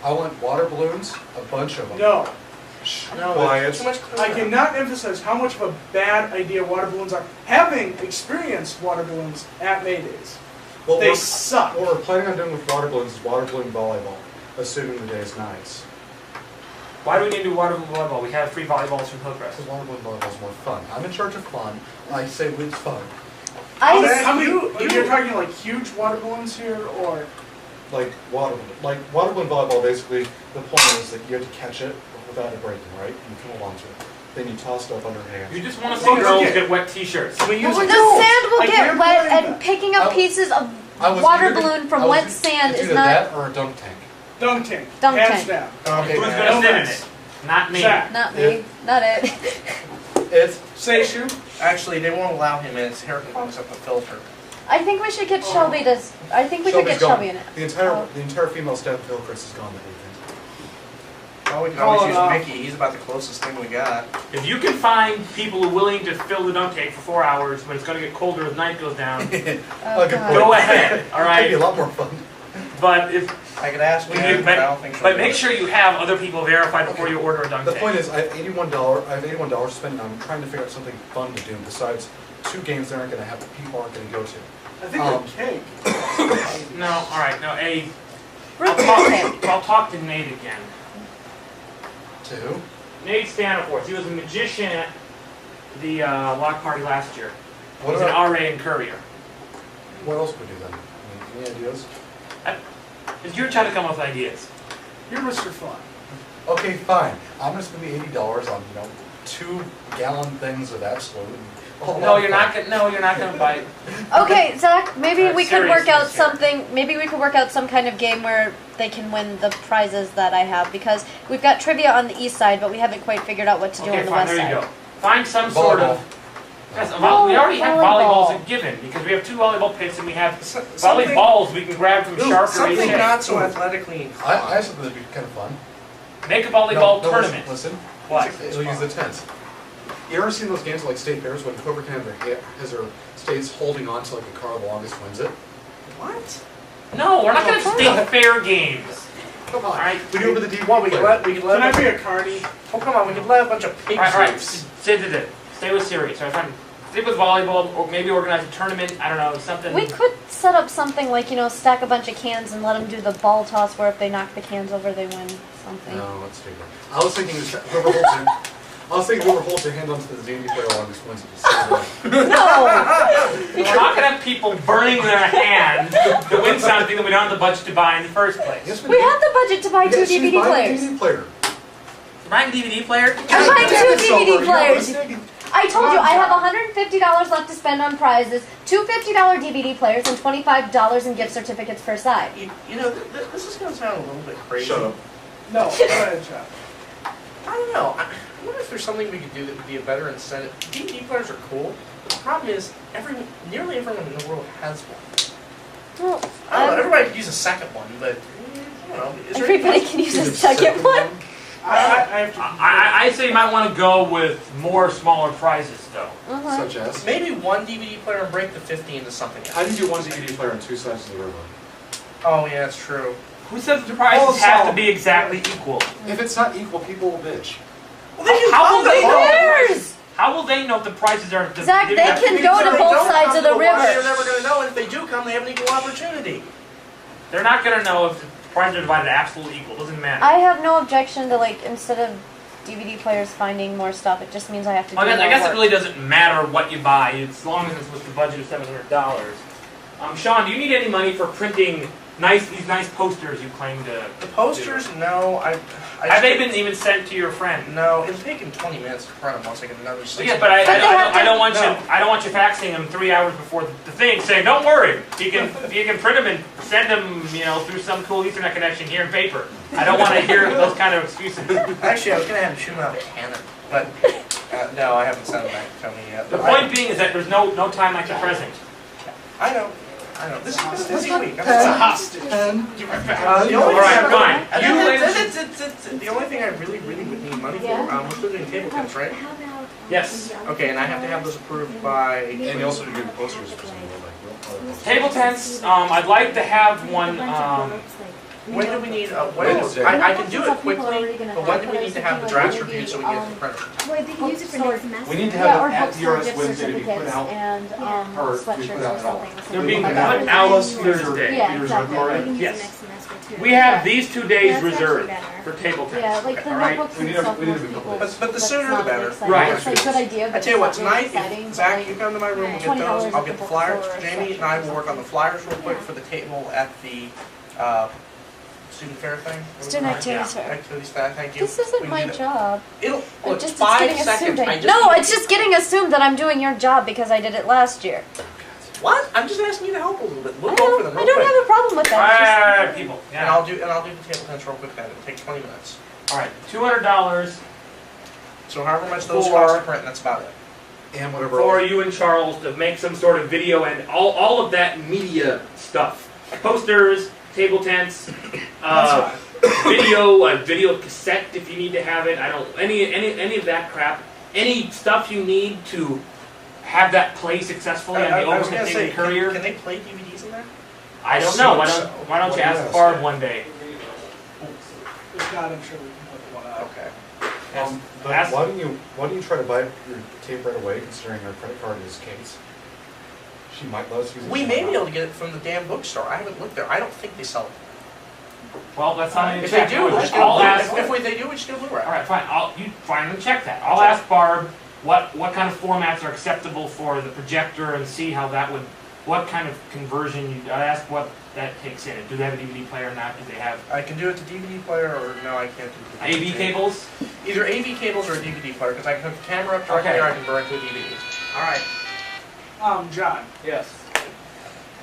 I want water balloons, a bunch of them. No. Shh, No, quiet. it's too much I cleaner. cannot emphasize how much of a bad idea water balloons are. Having experienced water balloons at Maydays, What they we're- suck. What we're planning on doing with water balloons is water balloon volleyball, assuming the day is nice. Why do we need to do water balloon volleyball? We have free volleyballs from Hillcrest. Because water balloon volleyball is more fun. I'm in charge of fun. I say it's fun. How I many, you're talking like huge water balloons here, or Like water balloon volleyball. Basically, the point is that you have to catch it without it breaking, right? You can hold on to it. Then you toss it up under your hands. You just want to see Okay. girls get wet t-shirts. we use the it. sand will I get can't wet, blame and that. picking up I- pieces of I was water either- balloon from I was wet either- sand it's is either not. that or a dunk tank. Dunk tank. Dunk Hands tank. down. Okay, Who's man. going to sit in mess. it? Not me. Zach. Not me. Not it. It's Seishu? Actually, they won't allow him in. His hair comes up the filter. I think we should get Shelby to. I think we could get gone. Shelby in it. The entire female staff of Hillcrest is gone that evening. Oh, we can always Oh, use no. Mickey. He's about the closest thing we got. If you can find people who are willing to fill the dunk tank for 4 hours, when it's going to get colder as night goes down, Oh, good God. point. go ahead. All It'd be a right. lot more fun. But if I could ask We him, do, but I don't think so. but make sure you have other people verified before you order a dunk The tank. point is, I have $81. I have $81 to spend, and I'm trying to figure out something fun to do besides 2 games that aren't going to have people aren't going to go to. I think a cake. No, all right. No, Birthday I'll talk to Nate again. To who? Nate Staniforth. He was a magician at the block party last year. He What was an about, RA and courier. what else would we do then? I mean, any ideas? It's your time to come up with ideas. You're Mr. Fun. Okay, fine. I'm going to spend the $80 on 2-gallon things of Absolute. No, you're not gonna. No, you're not gonna bite. Okay, Zach. Maybe Alright, we could work out seriousness here. something. Maybe we could work out some kind of game where they can win the prizes that I have because we've got trivia on the east side, but we haven't quite figured out what to do Okay, on the fine. west There you side. go. Find some sort Volleyball. of. Yes, we already have volleyball. volleyballs given because we have 2 volleyball pits and we have Something- volleyballs we can grab from Shark or Something AJ. not so athletically I inclined. have something that'd be kind of fun. Make a volleyball No, tournament. Listen. What? It'll use the tents. You ever seen those games like state fairs when whoever can have has their states holding on to like a car the longest wins it? What? No, we're not gonna have state fair games. Come on. All right. We do it with the DVD Well, we could player. let Can I a be a carny? oh come on, we could let a bunch of pigs All right. loose. Stay with Siri. So fine. Stick with volleyball, or maybe organize a tournament. I don't know, something. We could set up something like stack a bunch of cans and let them do the ball toss, where if they knock the cans over, they win something. No, let's do that. I was thinking whoever holds their hand onto the D&D player longest wins it. No. We're not gonna have people burning their hand to win something that we don't have the budget to buy in the first place. Yes, We have the budget to buy 2 DVD players. DVD player. Buying a DVD player? I'm buying 2 DVD players. Yeah, I told you I have $150 left to spend on prizes, 2 $50 DVD players, and $25 in gift certificates per side. You know, this is going to sound a little bit crazy. Shut up. No, go ahead, Chuck. I don't know. I wonder if there's something we could do that would be a better incentive. DVD players are cool. The problem is, nearly everyone in the world has one. Well, I don't know. Everybody could use a second one, but I don't know. Is there everybody any- can use a second one. I have to. I say you might want to go with more smaller prizes, though. Such as? Maybe one DVD player and break the 50 into something else. I can do one DVD player on 2 sides of the river. Oh yeah, that's true. Who says the prizes have to be exactly equal? If it's not equal, people will bitch. Well, they can How will find they them. know? Who cares? How will they know if the prices are? Zach, they can Because go if to they both don't sides come of the to water, They're river. never going to know, and if they do come, they have an equal opportunity. They're not going to know if the prices are divided absolutely equal. Doesn't matter. I have no objection to instead of DVD players finding more stuff. It just means I have to do I more guess it work. really doesn't matter what you buy, as long as it's with the budget of $700. Sean, do you need any money for printing these nice posters you claim to? The posters, no. Have they been even sent to your friend? No, it'll take him 20 minutes to print them once I get another 6. Yeah, but I don't want No. you faxing him 3 hours before the thing saying, "Don't worry, you can print them and send them, through some cool Ethernet connection here in paper." I don't want to hear those kind of excuses. Actually, I was going to have him shoot them out of a cannon, but no, I haven't sent them back to Tony yet. The But point being is that there's no time like the present. I know. This is a busy week. It's a hostage. The only All thing right, I- fine. I- You I- The only thing I really would need money for, Yeah. we're still doing table tents, right? How about, Yes. Okay, and I have to have those approved by. And you also do good posters for some Table tents. I'd like to have one. When do we need? Wednesday. I can do it Some people are quickly, already gonna but when have, do we but need to I was have the thinking, drafts like, reviewed so we maybe, can get the printer? well, they can use it for next semester. We need to Yeah, have or it at bookstore DRS gift Wednesday to be put certificates out. and Or we sweatshirts put or out at all. something. They're being like put that. out Us, Thursday. Yeah, Peter's exactly. report. They can use Yes. it next semester too. We have these 2 days That's actually reserved better. for table tents. Yeah, like the All right. notebooks We and need a- stuff. we need a most couple people- days. But the that's sooner not the better. really exciting. Right. It's like a good idea, but I tell you what, it's not really tonight, exciting, if Zach, but, you come to my room and get $20 those, I'll a get the book flyers. for Jamie and I will work on the flyers real quick for the table at the student fair thing. Student activities fair. Activities fair, thank you. This We isn't can my do that. job. It'll, It look, just, it's 5 getting seconds. assumed. I just No, need- it's just getting assumed that I'm doing your job because I did it last year. What? I'm just asking you to help a little bit. We'll I go for don't, them I real don't quick. have a problem with that. All right, people. And Yeah. I'll do the table tents real quick then. It'll take 20 minutes. All right. $200. So however much those For- cost to print, that's about it. And whatever. For else. you and Charles to make some sort of video and all of that media stuff. Posters, table tents, That's a video cassette if you need to have it. I don't any of that crap. Any stuff you need to have that play successfully on the I was Overton gonna say, Daily Courier. can they play DVDs in there? I don't know. Why So- don't you ask Yes. Barb one day? If not, I'm sure we can put one out. Okay. But Ask- why don't you try to buy your tape right away, considering our credit card is Kate's? She might let us use it. We she may might be not. able to get it from the damn bookstore. I haven't looked there. I don't think they sell it. Well, that's not. If they do, we'll just get a I'll Blu-ray. ask. If they do, we just get a Blu-ray. All right, fine. You finally check that. I'll ask Barb what kind of formats are acceptable for the projector and see how that would, what kind of conversion you. I ask what that takes in. Do they have a DVD player or not? Do they have I can do it to DVD player, or no, I can't do it to AV cables? Either AV cables or a DVD player, because I can hook the camera up directly Okay. or I can burn it to a DVD. All right. John, Yes.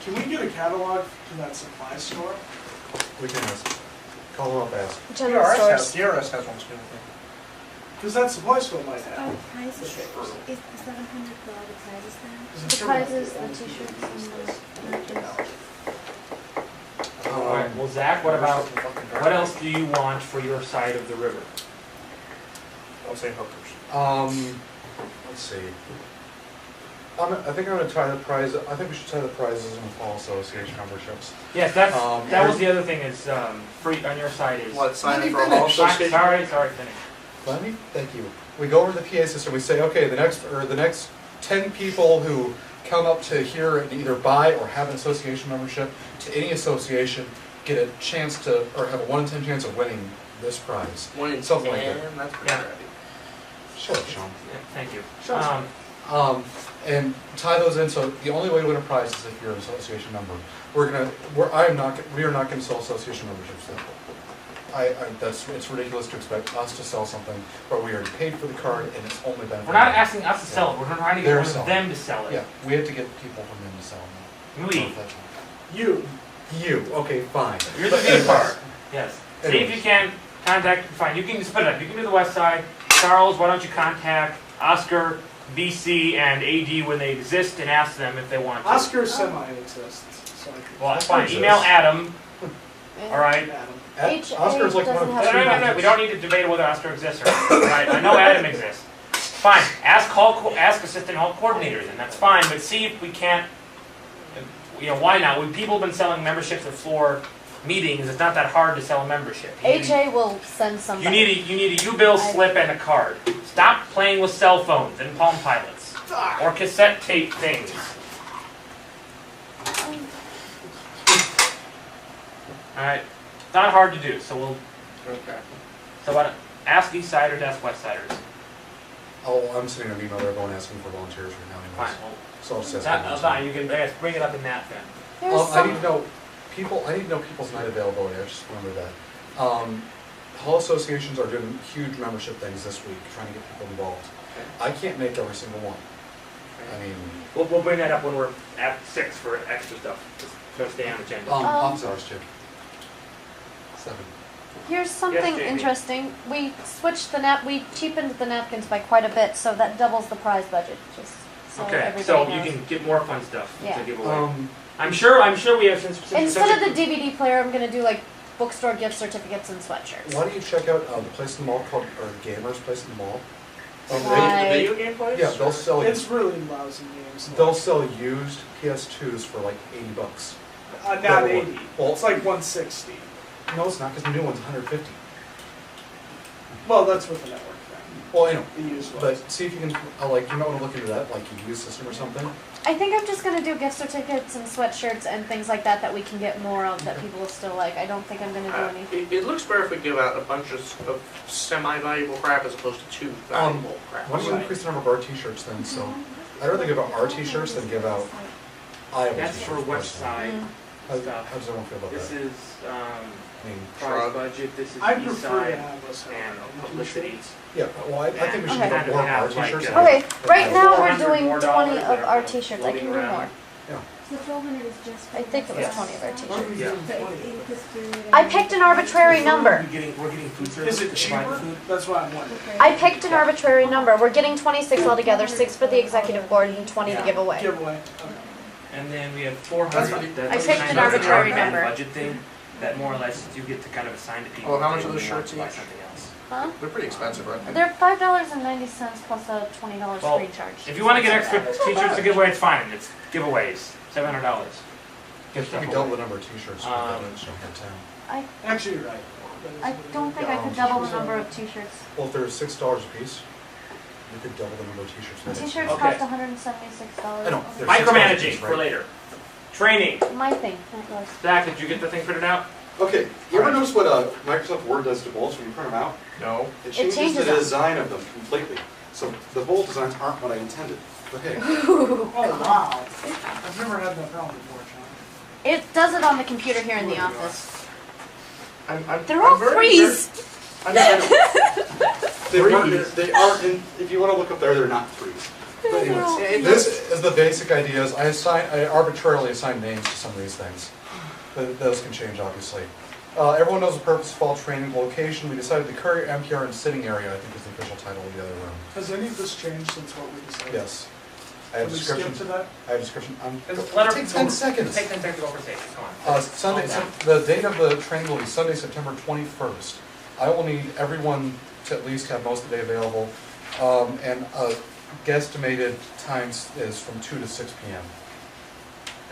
can we get a catalog to that supply store? We can ask. Call them up, ask. General stores. DRS has one too. Because that supply store might have. Oh, prizes. Is the 700 for all the prizes then? The prizes, the t-shirts, and the napkins. All right. Well, Zach, what else do you want for your side of the river? I'll say hookers. Let's see. I think I'm going to tie the prize. I think we should tie the prizes in the fall association memberships. Yes, that was the other thing is free on your side is. What, sign Let in me for a hall finish. association? Sorry, finish. Let me. Thank you. We go over to the PA system. We say, okay, the next 10 people who come up to here and either buy or have an association membership to any association get a chance to, or have a 1 in 10 chance of winning this prize. 1 in Something 10, like that. that's pretty Yeah. crappy. Shut up, Sean. Yeah, thank you. Sure. And tie those in. So the only way to win a prize is if you're an association member. We are not going to sell association memberships. It's ridiculous to expect us to sell something where we already paid for the card and it's only been. We're not asking us to sell it. We're trying to get They're one of selling. them to sell it. Yeah, we have to get people from them to sell them. We. You. Okay, fine. You're the But big anyways, part. Yes. See if anyways. you can contact. Fine. You can just put it up. You can do the West Side. Charles, why don't you contact Oscar, BC, and AD when they exist and ask them if they want to. Oscar semi-exists. So I can Well, that's Oscar fine. exists. Email Adam. Yeah. All right. Adam. HA Oscar's like one of doesn't the have No. We don't need to debate whether Oscar exists or not. Right? I know Adam exists. Fine. Ask assistant hall coordinators, and that's fine. But see if we can't. Why not? When people have been selling memberships at floor meetings, it's not that hard to sell a membership. HA will send somebody. You need a U-bill slip and a card. Stop playing with cell phones and Palm Pilots or cassette tape things. All right, it's not hard to do. So we'll. Okay. So why don't ask East Siders, ask West Siders. Oh, I'm sending an email to everyone asking for volunteers right now. Fine. Anyways. Well, So I'll just ask that, everyone. fine. You can bring it up in that then. There's I some. need to know I need to know people's night availability. I just remember that. Hall associations are doing huge membership things this week, trying to get people involved. I can't make every single one. I mean, We'll bring that up when we're at 6 for extra stuff. Just gonna stay on the agenda. office hours too. 7. Here's something Jamie. interesting. We switched we cheapened the napkins by quite a bit, so that doubles the prize budget. Just so Okay, everybody so knows. you can get more fun stuff Yeah. to give away. I'm sure we have since Instead of the DVD player, I'm gonna do like bookstore gift certificates and sweatshirts. Why don't you check out the place in the mall called, or Gamers Place in the Mall? The Right. video game place? Yeah, they'll sell It's really lousy games. they'll sell used PS2s for like $80. Not That would- 80. well- It's like 160. No, it's not, because the new one's 150. Well, that's with the network thing. Well, I know, The used ones. but see if you can, you might want to look into that, like a used system or something. I think I'm just gonna do gift certificates and sweatshirts and things like that we can get more of that people will still like. I don't think I'm gonna do anything. It looks better if we give out a bunch of semi-valuable crap as opposed to too valuable crap. Why don't you increase the number of our t-shirts then? So I'd rather give out our t-shirts than give out Iowa That's t-shirts. for West personally. Side Mm. stuff. How does everyone feel about This that? is I mean, prize Shrug. budget. This is I East prefer to Side have us have and our own publicity. t-shirts. yeah, well, I think we should Okay. give out more of our Have, like, t-shirts. uh, than Okay, right now we're 400 doing more 20 dollars of that our are t-shirts. I floating can do around. more. So 1,200 is just. For I think it was Yes. 20 of our Why teachers. are we Yeah. doing But 20? it includes food. I picked an arbitrary number. We're getting food service. Is it to provide cheaper? food. That's what I'm wondering. I picked an arbitrary number. We're getting 26 altogether, 6 for the executive board and 20 to give away. Giveaway. Okay. And then we have 400. That's I picked an arbitrary number. Budget thing that more or less you get to kind of assign to people. Well, how much if are the they want shirts to buy each? something else. Huh? They're pretty expensive, aren't they? They're $5.90 plus a $20 Well, screen charge. If you want to get extra teachers to give away, it's fine. It's giveaways. $700. If we double the number of t-shirts, we Um, don't have town. Actually, you're right. I don't think I could double the number of t-shirts. Well, if they're $6 a piece, you could double the number of t-shirts. Then it's- T-shirts Okay. cost $176. I know. They're Micromanaging $6 for right? later. Training. My thing, that was. Zach, did you get the thing printed out? Okay, you ever notice what Microsoft Word does to bullets when you print them out? No. It changes changes the them. design of them completely. So the bullet designs aren't what I intended. But hey, Oh, wow. I've never had that problem before, John. It does it on the computer here in the office. They're I'm all very, threes. I know. They aren't, if you want to look up there, they're not threes. But anyways, This is the basic ideas. I arbitrarily assign names to some of these things. Those can change, obviously. Everyone knows the purpose of fall training location. We decided the courier, MPR, and sitting area, I think is the official title of the other room. Has any of this changed since what we decided? Yes. I have Can we description. skip to that? I have description. Let her Take 10 seconds. Take 10 seconds to go over safety. Come on. Sunday, Calm down. the date of the training will be Sunday, September 21st. I will need everyone to at least have most of the day available. And guesstimated times is from 2 to 6 p.m.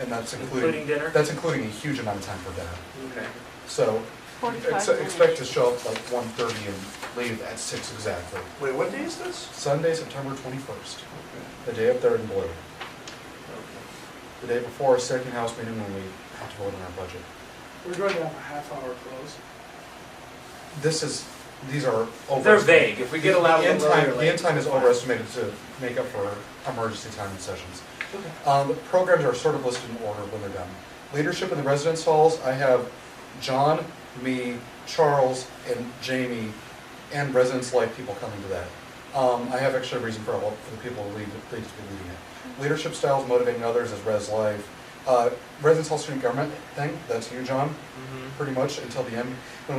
And that's Including dinner? That's including a huge amount of time for dinner. Okay. So 45 expect to show up like 1:30 and leave at 6 exactly. Wait, what day is this? Sunday, September 21st. The day up there in blue. The day before our second house meeting when we have to vote on our budget. We're going to have a half-hour close. These are They're overestimated. vague. If we get allowed The end early or time, the late. end time is overestimated to make up for emergency time and sessions. Okay. Programs are sort of listed in order when they're done. Leadership in the residence halls, I have John, me, Charles, and Jamie, and residence-like people coming to that. I have extra reason for the people who lead to be leading it. Leadership styles, motivating others is res life. Residence hall student government thing, that's you, John, pretty much until the end. When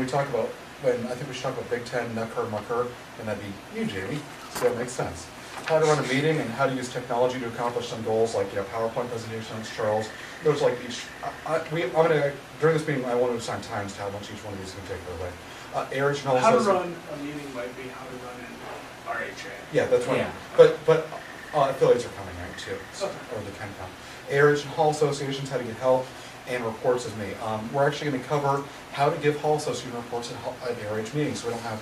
I think we should talk about Big Ten, Nucker, Mucker, and that'd be you, Jamie, so that makes sense. How to run a meeting and how to use technology to accomplish some goals, like PowerPoint presentations, Charles. Those like each. During this meeting, I want to assign times to how much each one of these can take away. ARH and How to also. run a meeting might be how to run an RHA. Yeah, that's right. Yeah. But affiliates are coming right too, so, Okay. or they can come. ARH and hall associations, how to get help, and reports is me. We're actually going to cover how to give hall association reports at ARH meetings. So we don't have,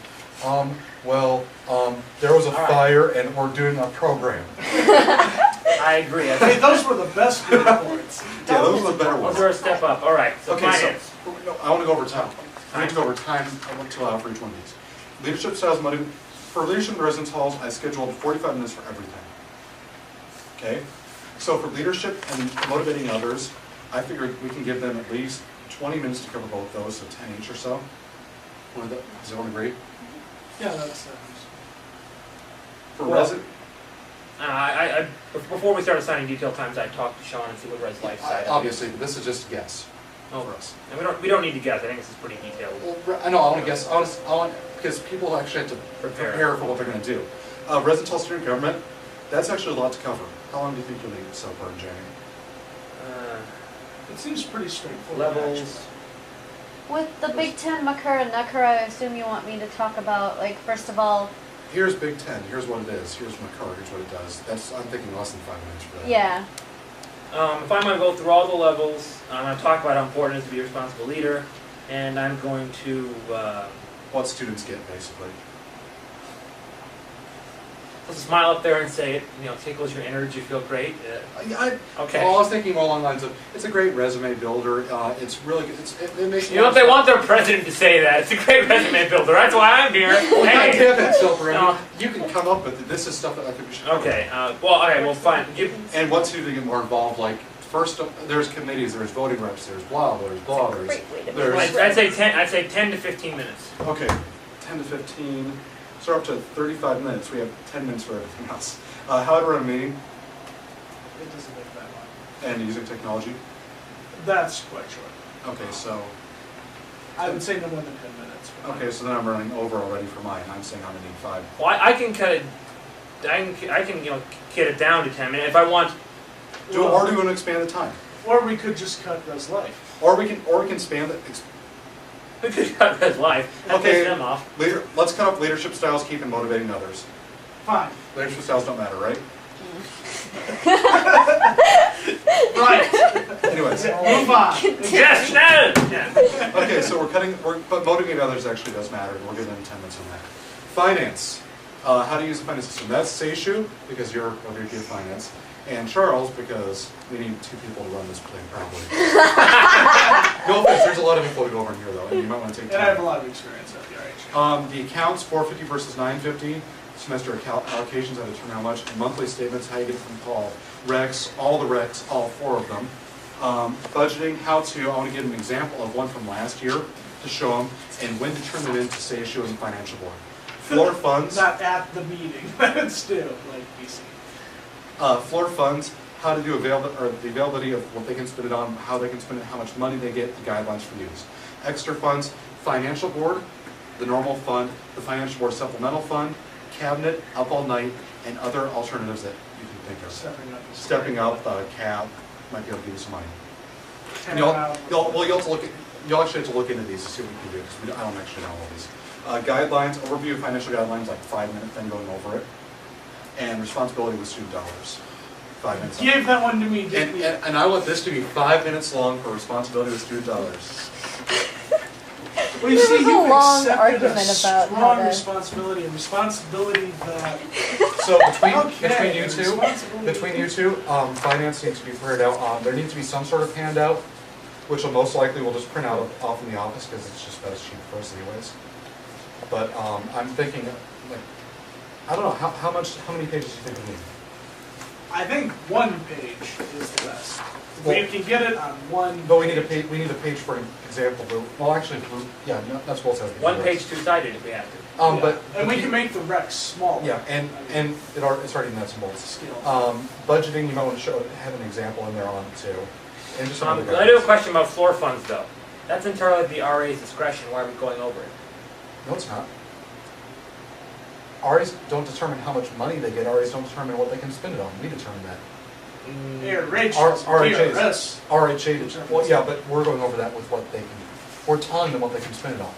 there was a All right. fire and we're doing a program. I agree. I Hey, think those were the best reports. yeah, those are the better ones. those are a step up. All right. So Okay, finance. so no, I want to go over time. I need to go over time. I want to allow for each one of these. Leadership styles, for leadership in residence halls, I scheduled 45 minutes for everything. Okay? So for leadership and motivating others, I figured we can give them at least 20 minutes to cover both those, so 10 each or so. Does everyone agree? Yeah, that's For Well, resident, Before we start assigning detailed times, I talked to Sean and see what Res Life said. obviously, but this is just a guess Oh, for us. and we don't need to guess. I think this is pretty detailed. Well, I know, I want to guess, I want, because people actually have to prepare for what they're going to do. Resident hall student government, that's actually a lot to cover. How long do you think you'll need so far, Jamie? it seems pretty straightforward. Levels. With the Big Ten, Mucker, and Nucker, I assume you want me to talk about, like, first of all, Here's Big Ten, here's what it is, here's my card, here's what it does. I'm thinking less than 5 minutes for that. yeah. If I'm going to go through all the levels, I'm going to talk about how important it is to be a responsible leader, and I'm going to What students get, basically. let's smile up there and say it. Tickles your energy, feel great. Okay. Well, I was thinking more along the lines of, it's a great resume builder, it's really good, it makes You know, if they want their president to say that, it's a great resume builder. That's why I'm here. Well, I Hey. have that stuff already. No. You can come up with it, this is stuff that I think we should cover. Okay. Well, fine. And once you get more involved, like, first, there's committees, there's voting reps, there's blah, there's, Great way to there's, I'd say 10 to 15 minutes. okay, 10 to 15, so we're up to 35 minutes, we have 10 minutes for everything else. How to run a meeting, It doesn't take that long. And using technology? That's quite short. Okay, so, I would say no more than 10 minutes. okay, so then I'm running over already for mine. I'm saying I'm gonna need 5. Well, I can cut it. I can get it down to 10 minutes if I want. Or do you want to expand the time? Or we could just cut Res Life. Or we can expand it. We could cut his life. That Okay. pisses them off. Let's cut up leadership styles, keep and motivating others. Fine. Leadership styles don't matter, right? Right. Anyways. Move on. Yes, no. Okay, so but motivating others actually does matter. We're giving them 10 minutes on that. Finance. How to use the finance system. That's Seishu, because you're a VP of Finance. And Charles, because we need 2 people to run this thing properly. No offense, there's a lot of info to go over in here though, and you might want to take time. And I have a lot of experience at the ARH. The accounts, 450 versus 950. Semester allocations, how to determine how much. Monthly statements, how you get it from Paul. Recs, all the recs, all 4 of them. Budgeting, how to, I want to give an example of one from last year to show them, and when to turn them into Seishu and Financial Board. Floor funds. Not at the meeting, but still, like BC. Floor funds, how to do the availability of what they can spend it on, how they can spend it, how much money they get, the guidelines for use. Extra funds, Financial Board, the normal fund, the Financial Board supplemental fund, cabinet, up all night, and other alternatives that you can think of. Stepping up, cab, might be able to give you some money. And you'll actually have to look into these to see what you can do, because I don't actually know all these. Guidelines, overview of financial guidelines, like 5-minute thing going over it. And responsibility with student dollars. 5 minutes. Give that one to me, didn't you? And I want this to be 5 minutes long for responsibility with student dollars. Well, you see, There was a you've long accepted argument a about how strong to- responsibility, a responsibility that... So between Okay, you two, finance needs to be figured out. There needs to be some sort of handout, which will most likely we'll just print out off in the office because it's just better cheap for us anyways. But I'm thinking, like, I don't know how many pages do you think we need? I think 1 page is the best. If Well- we can get it on 1 But we need a page. We need a page for an example. Well, actually, yeah, that's what it says. 1 page, 2-sided if we have to. Yeah. But and we can make the recs smaller. yeah, and it's already nuts and bolts. Skill. Budgeting, you might want to have an example in there on it too, and just some other I do have a guidelines. question about floor funds though. That's entirely at the RA's discretion. Why are we going over it? No, it's not. RAs don't determine how much money they get. RAs don't determine what they can spend it on. We determine that. DRS. RHA, well, yeah, but we're going over that with what they can, we're telling them what they can spend it on.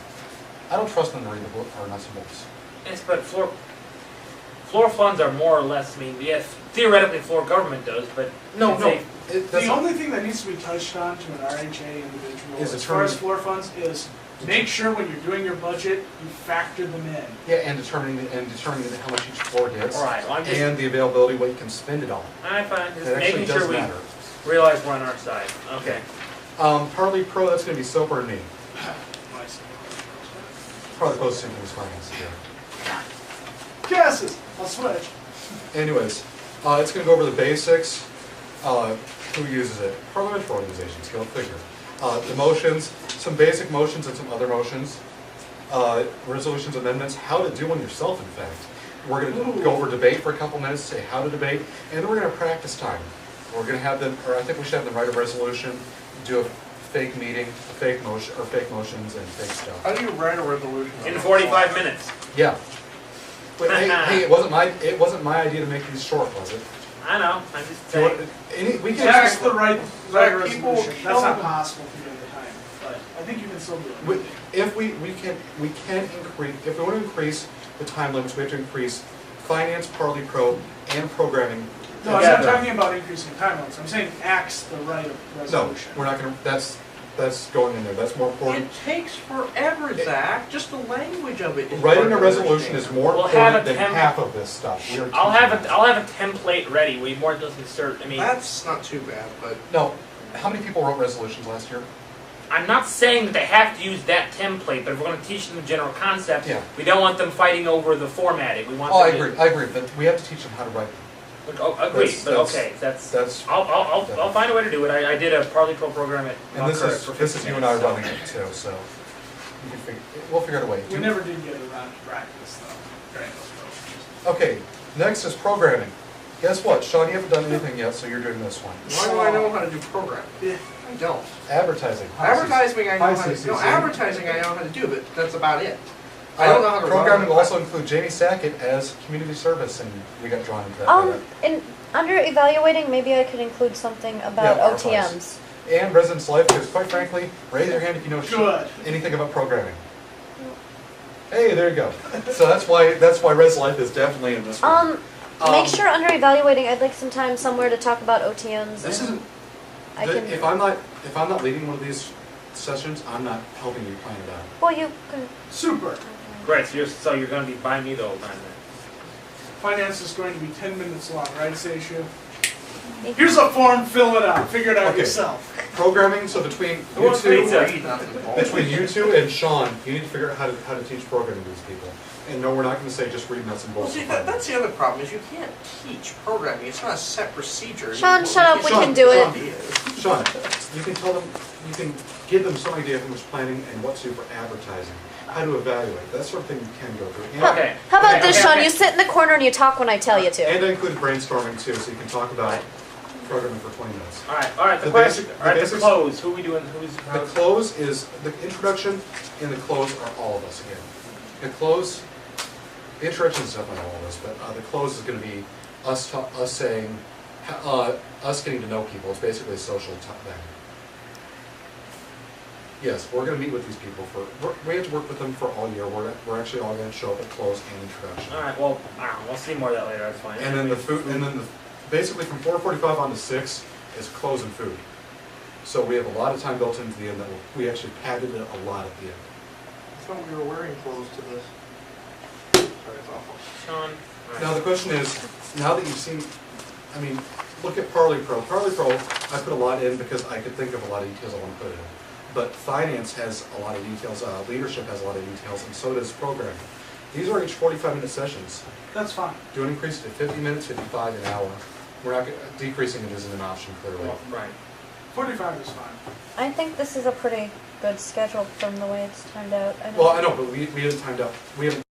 I don't trust them to read the book or nuts and bolts. Yes, but floor funds are more or less. I mean, yes, theoretically, floor government does, but The only thing that needs to be touched on to an RHA individual Is as far as determining- floor funds is make sure when you're doing your budget, you factor them in. Yeah, and determining how much each floor gets, all right. Well, I'm just. and the availability, what you can spend it on. I find just That actually making does sure we matter. realize we're on our side. Okay. Partly Pro, that's going to be Soper and me. Nice. Probably the closest thing to this finance here. Guesses. I'll switch. Anyways, it's going to go over the basics. Who uses it? Parliamentary organizations, go figure. The motions, some basic motions and some other motions. Resolutions, amendments, how to do one yourself, in fact. We're going to go over debate for a couple minutes, say how to debate, and then we're going to practice time. We're going to have them, or I think we should have them write a resolution, do a fake meeting, fake motion, or fake motions and fake stuff. How do you write a resolution? In 45 minutes. Yeah. But hey, it wasn't my idea to make these short, was it? I know. I'm just Do you saying. want, we can That's the right People resolution. kill That's not them. possible to do in the time, but I think you can still do it. If we can increase, if we want to increase the time limits, we have to increase finance, Parley Pro, and programming. No, I'm not together. talking about increasing time limits. I'm saying acts the right of No, resolution. we're not going to. That's going in there. That's more important. It takes forever, Zach. Just the language of it. Is Writing hard a to resolution understand. is more We'll have important a than temp- half of this stuff. We are I'll teaching have a template ready. We more just insert. I mean, That's not too bad, but No, how many people wrote resolutions last year? I'm not saying that they have to use that template, but if we're going to teach them the general concept, Yeah. we don't want them fighting over the formatting. We want. Oh, I them agree, but we have to teach them how to write them. Agreed, but okay, that's. I'll find a way to do it. I did a Parley Pro program at And this Curtis for is 15 you and I minutes, so- running it too, so we'll figure out a way. We never did get around to practice, though, during those programs. Okay, next is programming. Guess what, Sean, you haven't done anything yet, so you're doing this one. Why do I know how to do programming? Yeah. I don't. Advertising. Advertising I know Hi, how to CCC. no, advertising I know how to do, but that's about it. I don't know how to Programming will run. also include Jamie Sackett as community service, and we got drawn into that. by that. In under evaluating, maybe I could include something about Yeah, OTMs. And Residence Life, because quite frankly, raise your hand if you know Good. anything about programming. Hey, there you go. So that's why Res Life is definitely in this one. Make sure under evaluating, I'd like some time somewhere to talk about OTMs. This and isn't. I can. If I'm not leading one of these sessions, I'm not helping you plan it out. Well, you can. Super. Great, so you're going to be by me the whole time then. Finance is going to be 10 minutes long, right, Seishu? Here's a form, fill it out, figure it out Okay. yourself. Programming. So between Who you wants two, pizza? between you two and Sean, you need to figure out how to teach programming to these people. And no, we're not going to say just read nuts and Well, bolts. see, that's the other problem, is you can't teach programming. It's not a set procedure. Sean, shut up. We Sean, can do it. Sean, you can tell them, you can give them some idea of how much planning and what to do for advertising, how to evaluate, that sort of thing you can go through. And, Okay. How about Okay, this, okay, Sean? okay. You sit in the corner and you talk when I tell you to. and I included brainstorming too, so you can talk about programming for 20 minutes. All right. The The question. basic- All right. the The basics- close. Who are we doing? Who's? The close is, the introduction and the close are all of us again. The close, the introduction is definitely all of us, but the close is going to be us saying, us getting to know people. It's basically a social thing. Yes, we're going to meet with these people we have to work with them for all year. We're actually all going to show up at close and introduction. All right. Well, I don't know. We'll see more of that later. That's fine. And then the food, basically from 4:45 on to 6 is close and food. So we have a lot of time built into the end that we actually padded it a lot at the end. I thought we were wearing clothes to this. Sorry, it's awful. Sean. all right. Now the question is, now that you've seen, I mean, look at Parley Pro. Parley Pro, I put a lot in because I could think of a lot of details I want to put in. But finance has a lot of details, leadership has a lot of details, and so does programming. These are each 45-minute sessions. That's fine. Do an increase to 50 minutes, 55, an hour. We're not, decreasing it isn't an option clearly. Well, right. 45 is fine. I think this is a pretty good schedule from the way it's turned out. Well, I know, but we haven't timed out, we haven't